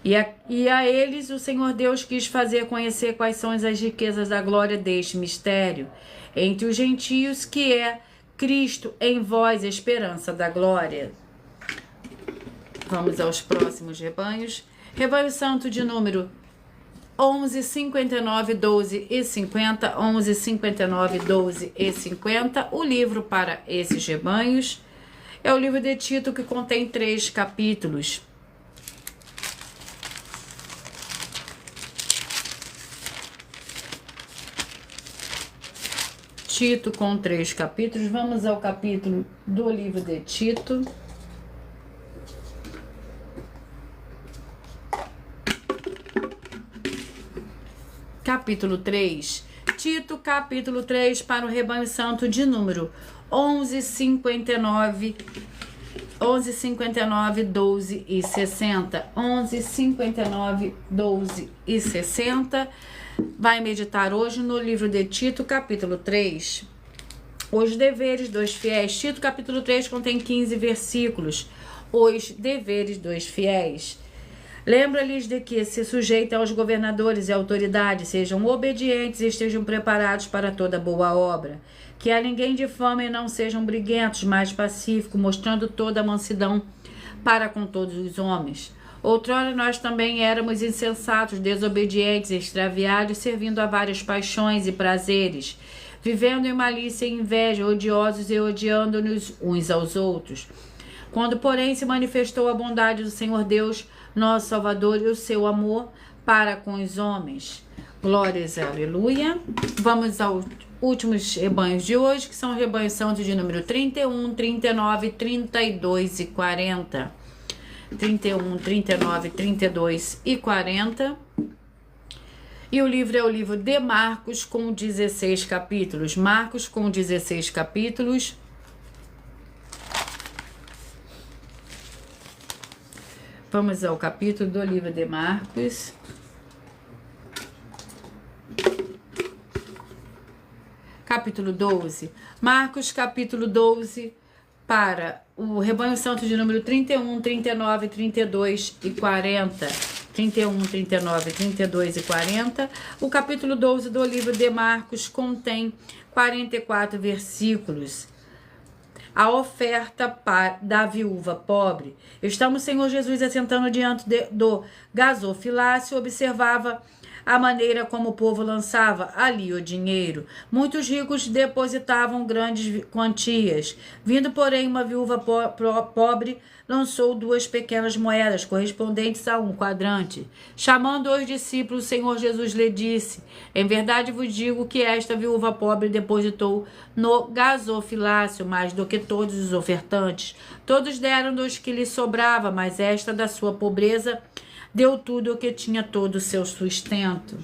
E a eles o Senhor Deus quis fazer conhecer quais são as riquezas da glória deste mistério entre os gentios, que é Cristo em vós, esperança da glória. Vamos aos próximos rebanhos. Rebanho santo de número 11, 59, 12 e 50. 11, 59, 12 e 50. O livro para esses rebanhos é o livro de Tito, que contém 3 capítulos. Tito com 3 capítulos. Vamos ao capítulo do livro de Tito. Capítulo 3. Tito, capítulo 3, para o rebanho santo de número 11, 59, 12 e 60. 11, 59, 12 e 60. Vai meditar hoje no livro de Tito, capítulo 3. Os deveres dos fiéis. Tito, capítulo 3, contém 15 versículos. Os deveres dos fiéis. Lembra-lhes de que se sujeitem aos governadores e autoridades, sejam obedientes e estejam preparados para toda boa obra. Que a ninguém difamem e não sejam briguentos, mas pacíficos, mostrando toda a mansidão para com todos os homens. Outrora nós também éramos insensatos, desobedientes, extraviados, servindo a várias paixões e prazeres, vivendo em malícia e inveja, odiosos e odiando-nos uns aos outros. Quando, porém, se manifestou a bondade do Senhor Deus, nosso Salvador, e o seu amor para com os homens. Glórias, aleluia. Vamos aos últimos rebanhos de hoje, que são os rebanhos santos de número 31, 39, 32 e 40. 31, 39, 32 e 40. E o livro é o livro de Marcos, com 16 capítulos. Marcos com 16 capítulos. Vamos ao capítulo do livro de Marcos. Capítulo 12. Marcos, capítulo 12, para o rebanho santo de número 31, 39, 32 e 40. 31, 39, 32 e 40. O capítulo 12 do livro de Marcos contém 44 versículos. A oferta da viúva pobre. Estamos, Senhor Jesus, assentando diante do gasofilácio, observava a maneira como o povo lançava ali o dinheiro. Muitos ricos depositavam grandes quantias. Vindo, porém, uma viúva pobre, lançou 2 pequenas moedas, correspondentes a 1 quadrante. Chamando os discípulos, o Senhor Jesus lhe disse: em verdade vos digo que esta viúva pobre depositou no gasofilácio mais do que todos os ofertantes. Todos deram dos que lhe sobrava, mas esta, da sua pobreza, deu tudo o que tinha, todo o seu sustento.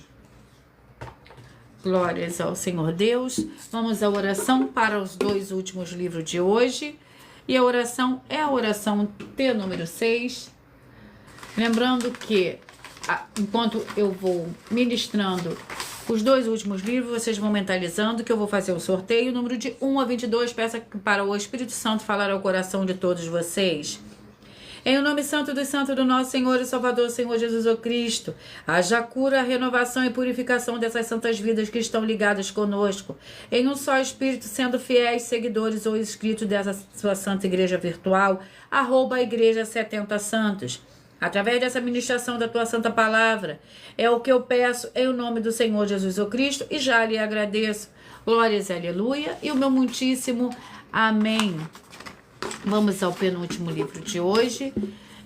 Glórias ao Senhor Deus. Vamos à oração para os 2 últimos livros de hoje. E a oração é a oração T número 6. Lembrando que, enquanto eu vou ministrando os 2 últimos livros, vocês vão mentalizando que eu vou fazer o sorteio. O número de 1 a 22, peça para o Espírito Santo falar ao coração de todos vocês. Em o nome santo dos santos do nosso Senhor e Salvador, Senhor Jesus o Cristo, haja cura, renovação e purificação dessas santas vidas que estão ligadas conosco, em um só Espírito, sendo fiéis, seguidores ou inscritos dessa sua santa igreja virtual, @ Igreja 70 Santos. Através dessa ministração da tua santa palavra, é o que eu peço em nome do Senhor Jesus o Cristo e já lhe agradeço. Glórias, aleluia, e o meu muitíssimo amém. Vamos ao penúltimo livro de hoje.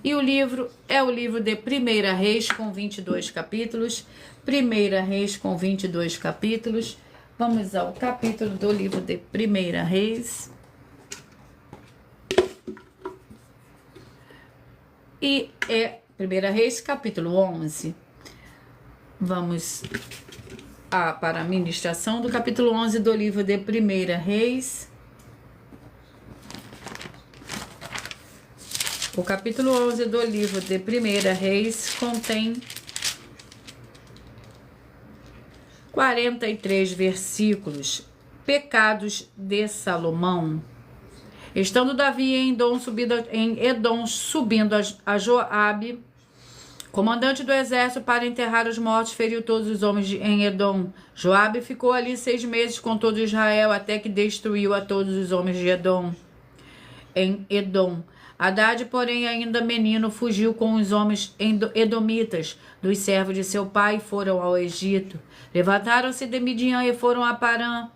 E o livro é o livro de 1 Reis, com 22 capítulos. 1 Reis, com 22 capítulos. Vamos ao capítulo do livro de 1 Reis. E é 1 Reis, capítulo 11. Vamos para a ministração do capítulo 11 do livro de 1 Reis. O capítulo 11 do livro de 1 Reis contém 43 versículos. Pecados de Salomão. Estando Davi em Edom subindo a Joabe, comandante do exército, para enterrar os mortos, feriu todos os homens em Edom. Joabe ficou ali 6 meses com todo Israel, até que destruiu a todos os homens de Edom. Em Edom. Haddad, porém, ainda menino, fugiu com os homens edomitas dos servos de seu pai e foram ao Egito. Levantaram-se de Midian e foram a Parã.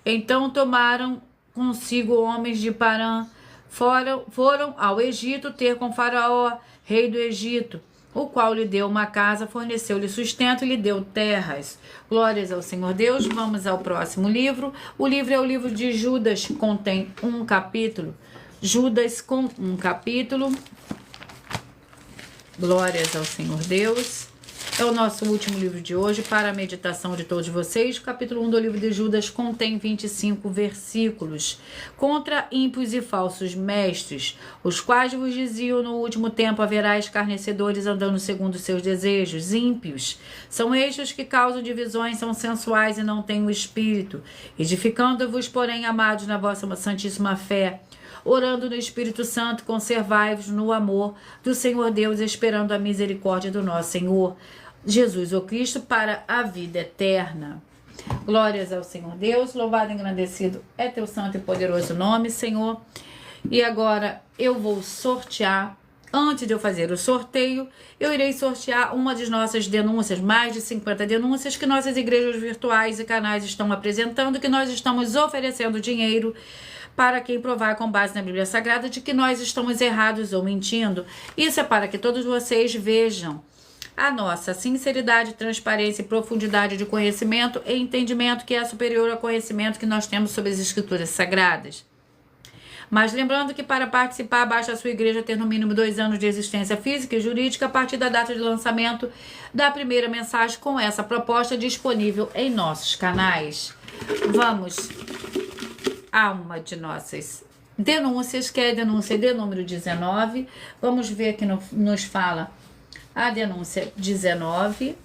Então tomaram consigo homens de Parã. Foram ao Egito ter com Faraó, rei do Egito, o qual lhe deu uma casa, forneceu-lhe sustento e lhe deu terras. Glórias ao Senhor Deus. Vamos ao próximo livro. O livro é o livro de Judas, contém um capítulo. Judas com um capítulo. Glórias ao Senhor Deus. É o nosso último livro de hoje para a meditação de todos vocês. O capítulo 1 do livro de Judas contém 25 versículos. Contra ímpios e falsos mestres, os quais vos diziam: no último tempo haverá escarnecedores andando segundo seus desejos. Ímpios são estes que causam divisões, são sensuais e não têm o espírito. Edificando-vos, porém, amados, na vossa santíssima fé, orando no Espírito Santo, conservai-vos no amor do Senhor Deus, esperando a misericórdia do nosso Senhor Jesus, o Cristo, para a vida eterna. Glórias ao Senhor Deus, louvado e engrandecido é teu santo e poderoso nome, Senhor. E agora eu vou sortear. Antes de eu fazer o sorteio, eu irei sortear uma de nossas denúncias, mais de 50 denúncias que nossas igrejas virtuais e canais estão apresentando, que nós estamos oferecendo dinheiro para quem provar com base na Bíblia Sagrada de que nós estamos errados ou mentindo. Isso é para que todos vocês vejam a nossa sinceridade, transparência e profundidade de conhecimento e entendimento, que é superior ao conhecimento que nós temos sobre as Escrituras Sagradas. Mas lembrando que para participar, basta a sua igreja ter no mínimo 2 anos de existência física e jurídica a partir da data de lançamento da primeira mensagem com essa proposta disponível em nossos canais. Vamos a uma de nossas denúncias, que é a denúncia de número 19. Vamos ver que nos fala a denúncia 19.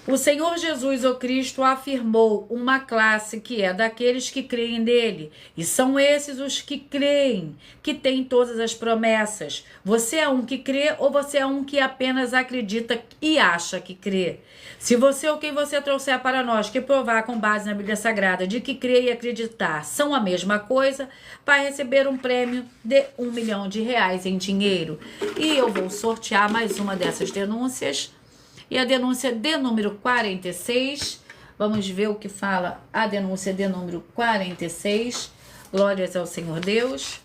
O Senhor Jesus, o Cristo, afirmou uma classe que é daqueles que creem nele, e são esses os que creem, que têm todas as promessas. Você é um que crê ou você é um que apenas acredita e acha que crê? Se você ou quem você trouxer para nós que provar com base na Bíblia Sagrada de que crer e acreditar são a mesma coisa, vai receber um prêmio de R$1 milhão em dinheiro. E eu vou sortear mais uma dessas denúncias. E a denúncia de número 46, vamos ver o que fala a denúncia de número 46. Glórias ao Senhor Deus.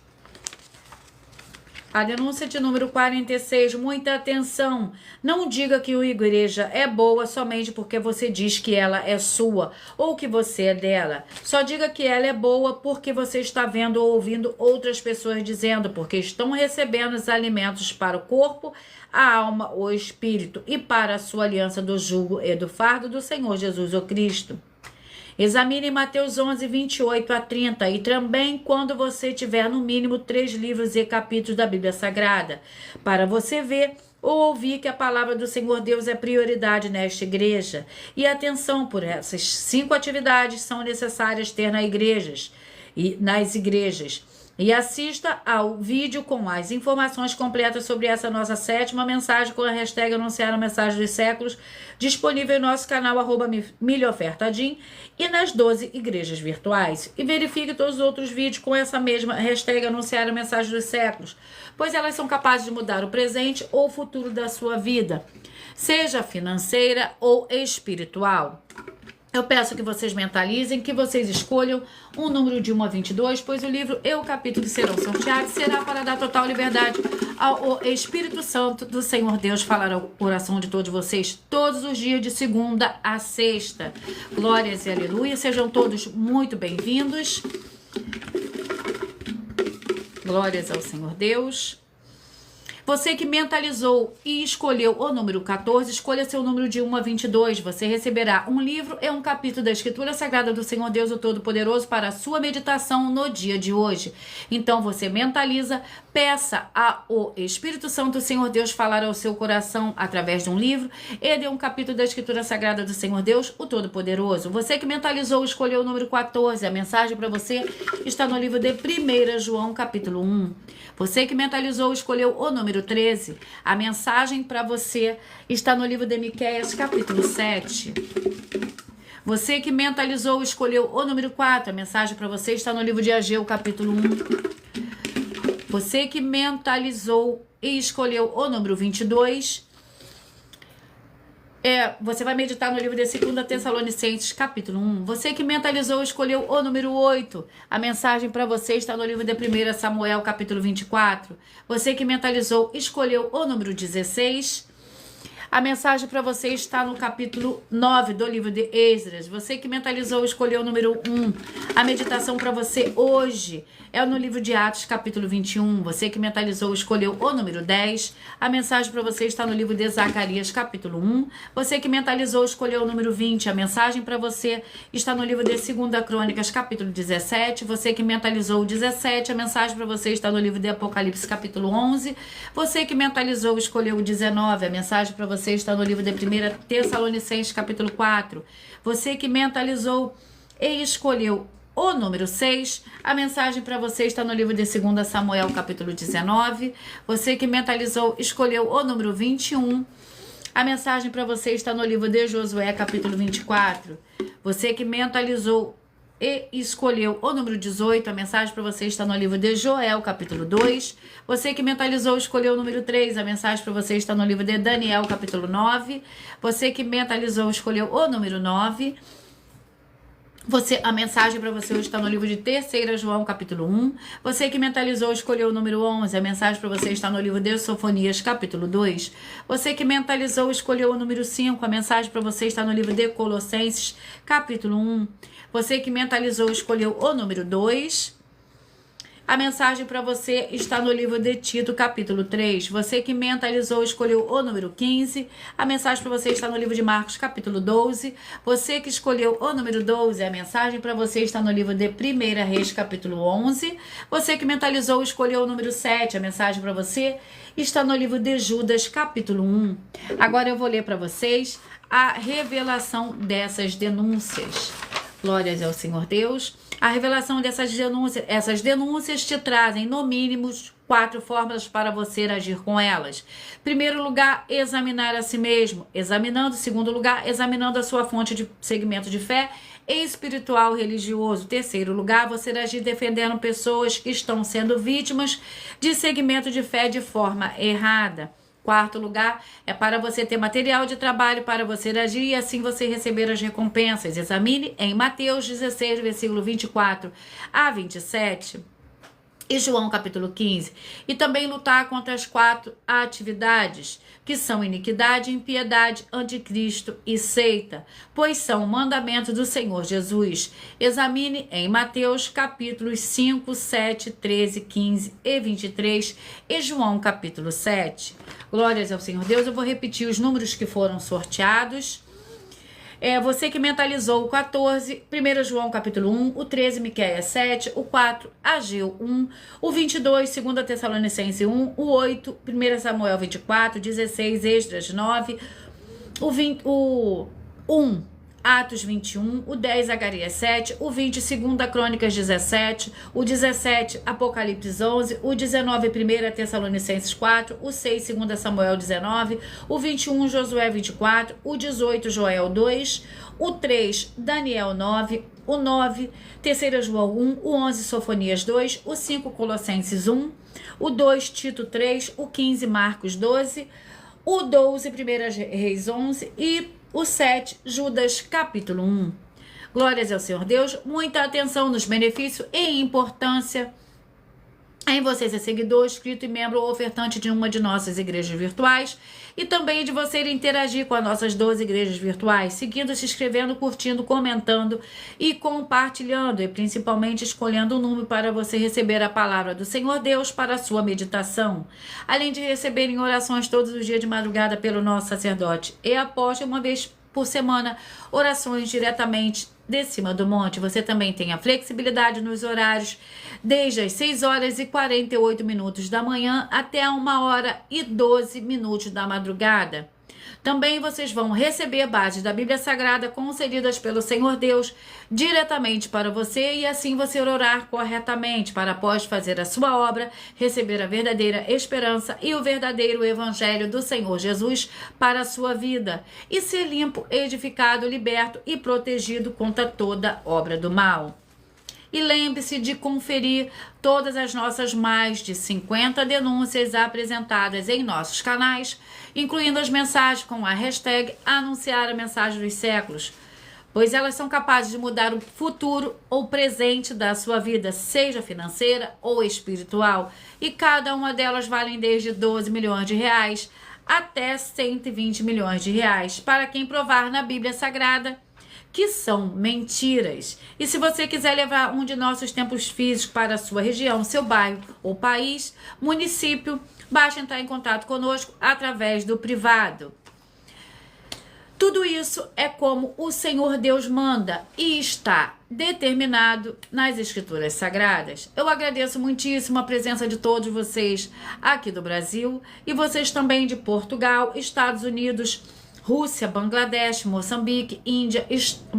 A denúncia de número 46, muita atenção. Não diga que uma igreja é boa somente porque você diz que ela é sua ou que você é dela. Só diga que ela é boa porque você está vendo ou ouvindo outras pessoas dizendo, porque estão recebendo os alimentos para o corpo, a alma, o espírito e para a sua aliança do jugo e do fardo do Senhor Jesus o Cristo. Examine Mateus 11, 28 a 30 e também quando você tiver no mínimo 3 livros e capítulos da Bíblia Sagrada, para você ver ou ouvir que a palavra do Senhor Deus é prioridade nesta igreja. E atenção, por essas 5 atividades são necessárias ter nas igrejas. E assista ao vídeo com as informações completas sobre essa nossa 7ª mensagem com a hashtag Anunciar a Mensagem dos Séculos, disponível em nosso canal @milhaofertadim e nas 12 igrejas virtuais. E verifique todos os outros vídeos com essa mesma hashtag Anunciar a Mensagem dos Séculos, pois elas são capazes de mudar o presente ou o futuro da sua vida, seja financeira ou espiritual. Eu peço que vocês mentalizem, que vocês escolham um número de 1 a 22, pois o livro e o capítulo que serão sorteados será para dar total liberdade ao Espírito Santo do Senhor Deus falar ao coração de todos vocês todos os dias de segunda a sexta. Glórias e aleluia, sejam todos muito bem-vindos. Glórias ao Senhor Deus. Você que mentalizou e escolheu o número 14, escolha seu número de 1 a 22. Você receberá um livro e um capítulo da Escritura Sagrada do Senhor Deus, o Todo-Poderoso, para a sua meditação no dia de hoje. Então você mentaliza, peça ao Espírito Santo, o Senhor Deus, falar ao seu coração através de um livro e de um capítulo da Escritura Sagrada do Senhor Deus, o Todo-Poderoso. Você que mentalizou, escolheu o número 14. A mensagem para você está no livro de 1 João, capítulo 1. Você que mentalizou, escolheu o número 13. A mensagem para você está no livro de Miqueias, capítulo 7. Você que mentalizou, escolheu o número 4. A mensagem para você está no livro de Ageu, capítulo 1. Você que mentalizou e escolheu o número 22. Você vai meditar no livro de 2 Tessalonicenses, capítulo 1. Você que mentalizou, escolheu o número 8. A mensagem para você está no livro de 1 Samuel, capítulo 24. Você que mentalizou, escolheu o número 16. A mensagem para você está no capítulo 9 do livro de Esdras. Você que mentalizou, escolheu o número 1. A meditação para você hoje é no livro de Atos, capítulo 21. Você que mentalizou, escolheu o número 10. A mensagem para você está no livro de Zacarias, capítulo 1. Você que mentalizou, escolheu o número 20. A mensagem para você está no livro de 2 Crônicas, capítulo 17. Você que mentalizou o 17. A mensagem para você está no livro de Apocalipse, capítulo 11. Você que mentalizou, escolheu o 19. A mensagem para você está no livro de 1 Tessalonicenses, capítulo 4. Você que mentalizou e escolheu o número 6, a mensagem para você está no livro de 2 Samuel, capítulo 19. Você que mentalizou, escolheu o número 21. A mensagem para você está no livro de Josué, capítulo 24. Você que mentalizou e escolheu o número 18, a mensagem para você está no livro de Joel, capítulo 2. Você que mentalizou, escolheu o número 3, a mensagem para você está no livro de Daniel, capítulo 9. Você que mentalizou, escolheu o número 9. A mensagem para você hoje está no livro de 3 João, capítulo 1. Você que mentalizou, escolheu o número 11. A mensagem para você está no livro de Sofonias, capítulo 2. Você que mentalizou, escolheu o número 5. A mensagem para você está no livro de Colossenses, capítulo 1. Você que mentalizou, escolheu o número 2. A mensagem para você está no livro de Tito, capítulo 3. Você que mentalizou, escolheu o número 15. A mensagem para você está no livro de Marcos, capítulo 12. Você que escolheu o número 12. A mensagem para você está no livro de 1 Reis, capítulo 11. Você que mentalizou, escolheu o número 7. A mensagem para você está no livro de Judas, capítulo 1. Agora eu vou ler para vocês a revelação dessas denúncias. Glórias ao Senhor Deus. A revelação dessas denúncias, essas denúncias te trazem, no mínimo, 4 formas para você agir com elas. Primeiro lugar, examinar a si mesmo. Examinando. Segundo lugar, examinando a sua fonte de segmento de fé espiritual religioso. Terceiro lugar, você agir defendendo pessoas que estão sendo vítimas de segmento de fé de forma errada. Quarto lugar, é para você ter material de trabalho para você agir e assim você receber as recompensas. Examine em Mateus 16, versículo 24 a 27 e João capítulo 15. E também lutar contra as 4 atividades, que são iniquidade, impiedade, anticristo e seita, pois são mandamentos do Senhor Jesus. Examine em Mateus capítulos 5, 7, 13, 15 e 23 e João capítulo 7. Glórias ao Senhor Deus. Eu vou repetir os números que foram sorteados. Você que mentalizou o 14, 1 João capítulo 1, o 13, Miqueias 7, o 4, Ageu 1, o 22, 2 Tessalonicenses 1, o 8, 1 Samuel 24, 16, Esdras 9, o 1, Atos 21, o 10, Zacarias 7, o 20, 2 Crônicas 17, o 17, Apocalipse 11, o 19, 1 Tessalonicenses 4, o 6, 2 Samuel 19, o 21, Josué 24, o 18, Joel 2, o 3, Daniel 9, o 9, 3 João 1, o 11, Sofonias 2, o 5, Colossenses 1, o 2, Tito 3, o 15, Marcos 12, o 12, 1 Reis 11 e o 7, Judas, capítulo 1. Glórias ao Senhor Deus. Muita atenção nos benefícios e importância em você ser seguidor, inscrito e membro ou ofertante de uma de nossas igrejas virtuais, e também de você interagir com as nossas 12 igrejas virtuais, seguindo, se inscrevendo, curtindo, comentando e compartilhando, e principalmente escolhendo um número para você receber a palavra do Senhor Deus para a sua meditação, além de receberem orações todos os dias de madrugada pelo nosso sacerdote e apóstolo, uma vez por semana, orações diretamente de cima do monte. Você também tem a flexibilidade nos horários, desde as 6h48 da manhã até 1h12 da madrugada. Também vocês vão receber bases da Bíblia Sagrada concedidas pelo Senhor Deus diretamente para você, e assim você orar corretamente para, após fazer a sua obra, receber a verdadeira esperança e o verdadeiro evangelho do Senhor Jesus para a sua vida e ser limpo, edificado, liberto e protegido contra toda obra do mal. E lembre-se de conferir todas as nossas mais de 50 denúncias apresentadas em nossos canais, incluindo as mensagens com a hashtag Anunciar a Mensagem dos Séculos, pois elas são capazes de mudar o futuro ou presente da sua vida, seja financeira ou espiritual, e cada uma delas vale desde 12 milhões de reais até 120 milhões de reais, para quem provar na Bíblia Sagrada que são mentiras. E se você quiser levar um de nossos templos físicos para a sua região, seu bairro ou país, município, basta entrar em contato conosco através do privado. Tudo isso é como o Senhor Deus manda e está determinado nas Escrituras Sagradas. Eu agradeço muitíssimo a presença de todos vocês aqui do Brasil e vocês também de Portugal, Estados Unidos, Rússia, Bangladesh, Moçambique, Índia,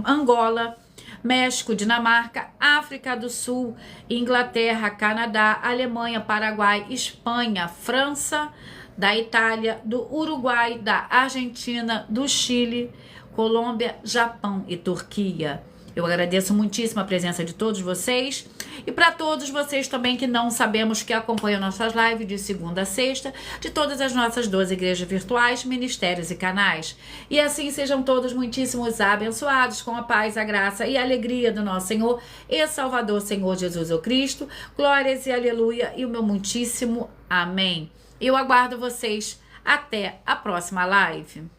Angola, México, Dinamarca, África do Sul, Inglaterra, Canadá, Alemanha, Paraguai, Espanha, França, da Itália, do Uruguai, da Argentina, do Chile, Colômbia, Japão e Turquia. Eu agradeço muitíssimo a presença de todos vocês. E para todos vocês também que não sabemos, que acompanham nossas lives de segunda a sexta, de todas as nossas 12 igrejas virtuais, ministérios e canais. E assim sejam todos muitíssimos abençoados com a paz, a graça e a alegria do nosso Senhor e Salvador, Senhor Jesus o Cristo. Glórias e aleluia e o meu muitíssimo amém. Eu aguardo vocês até a próxima live.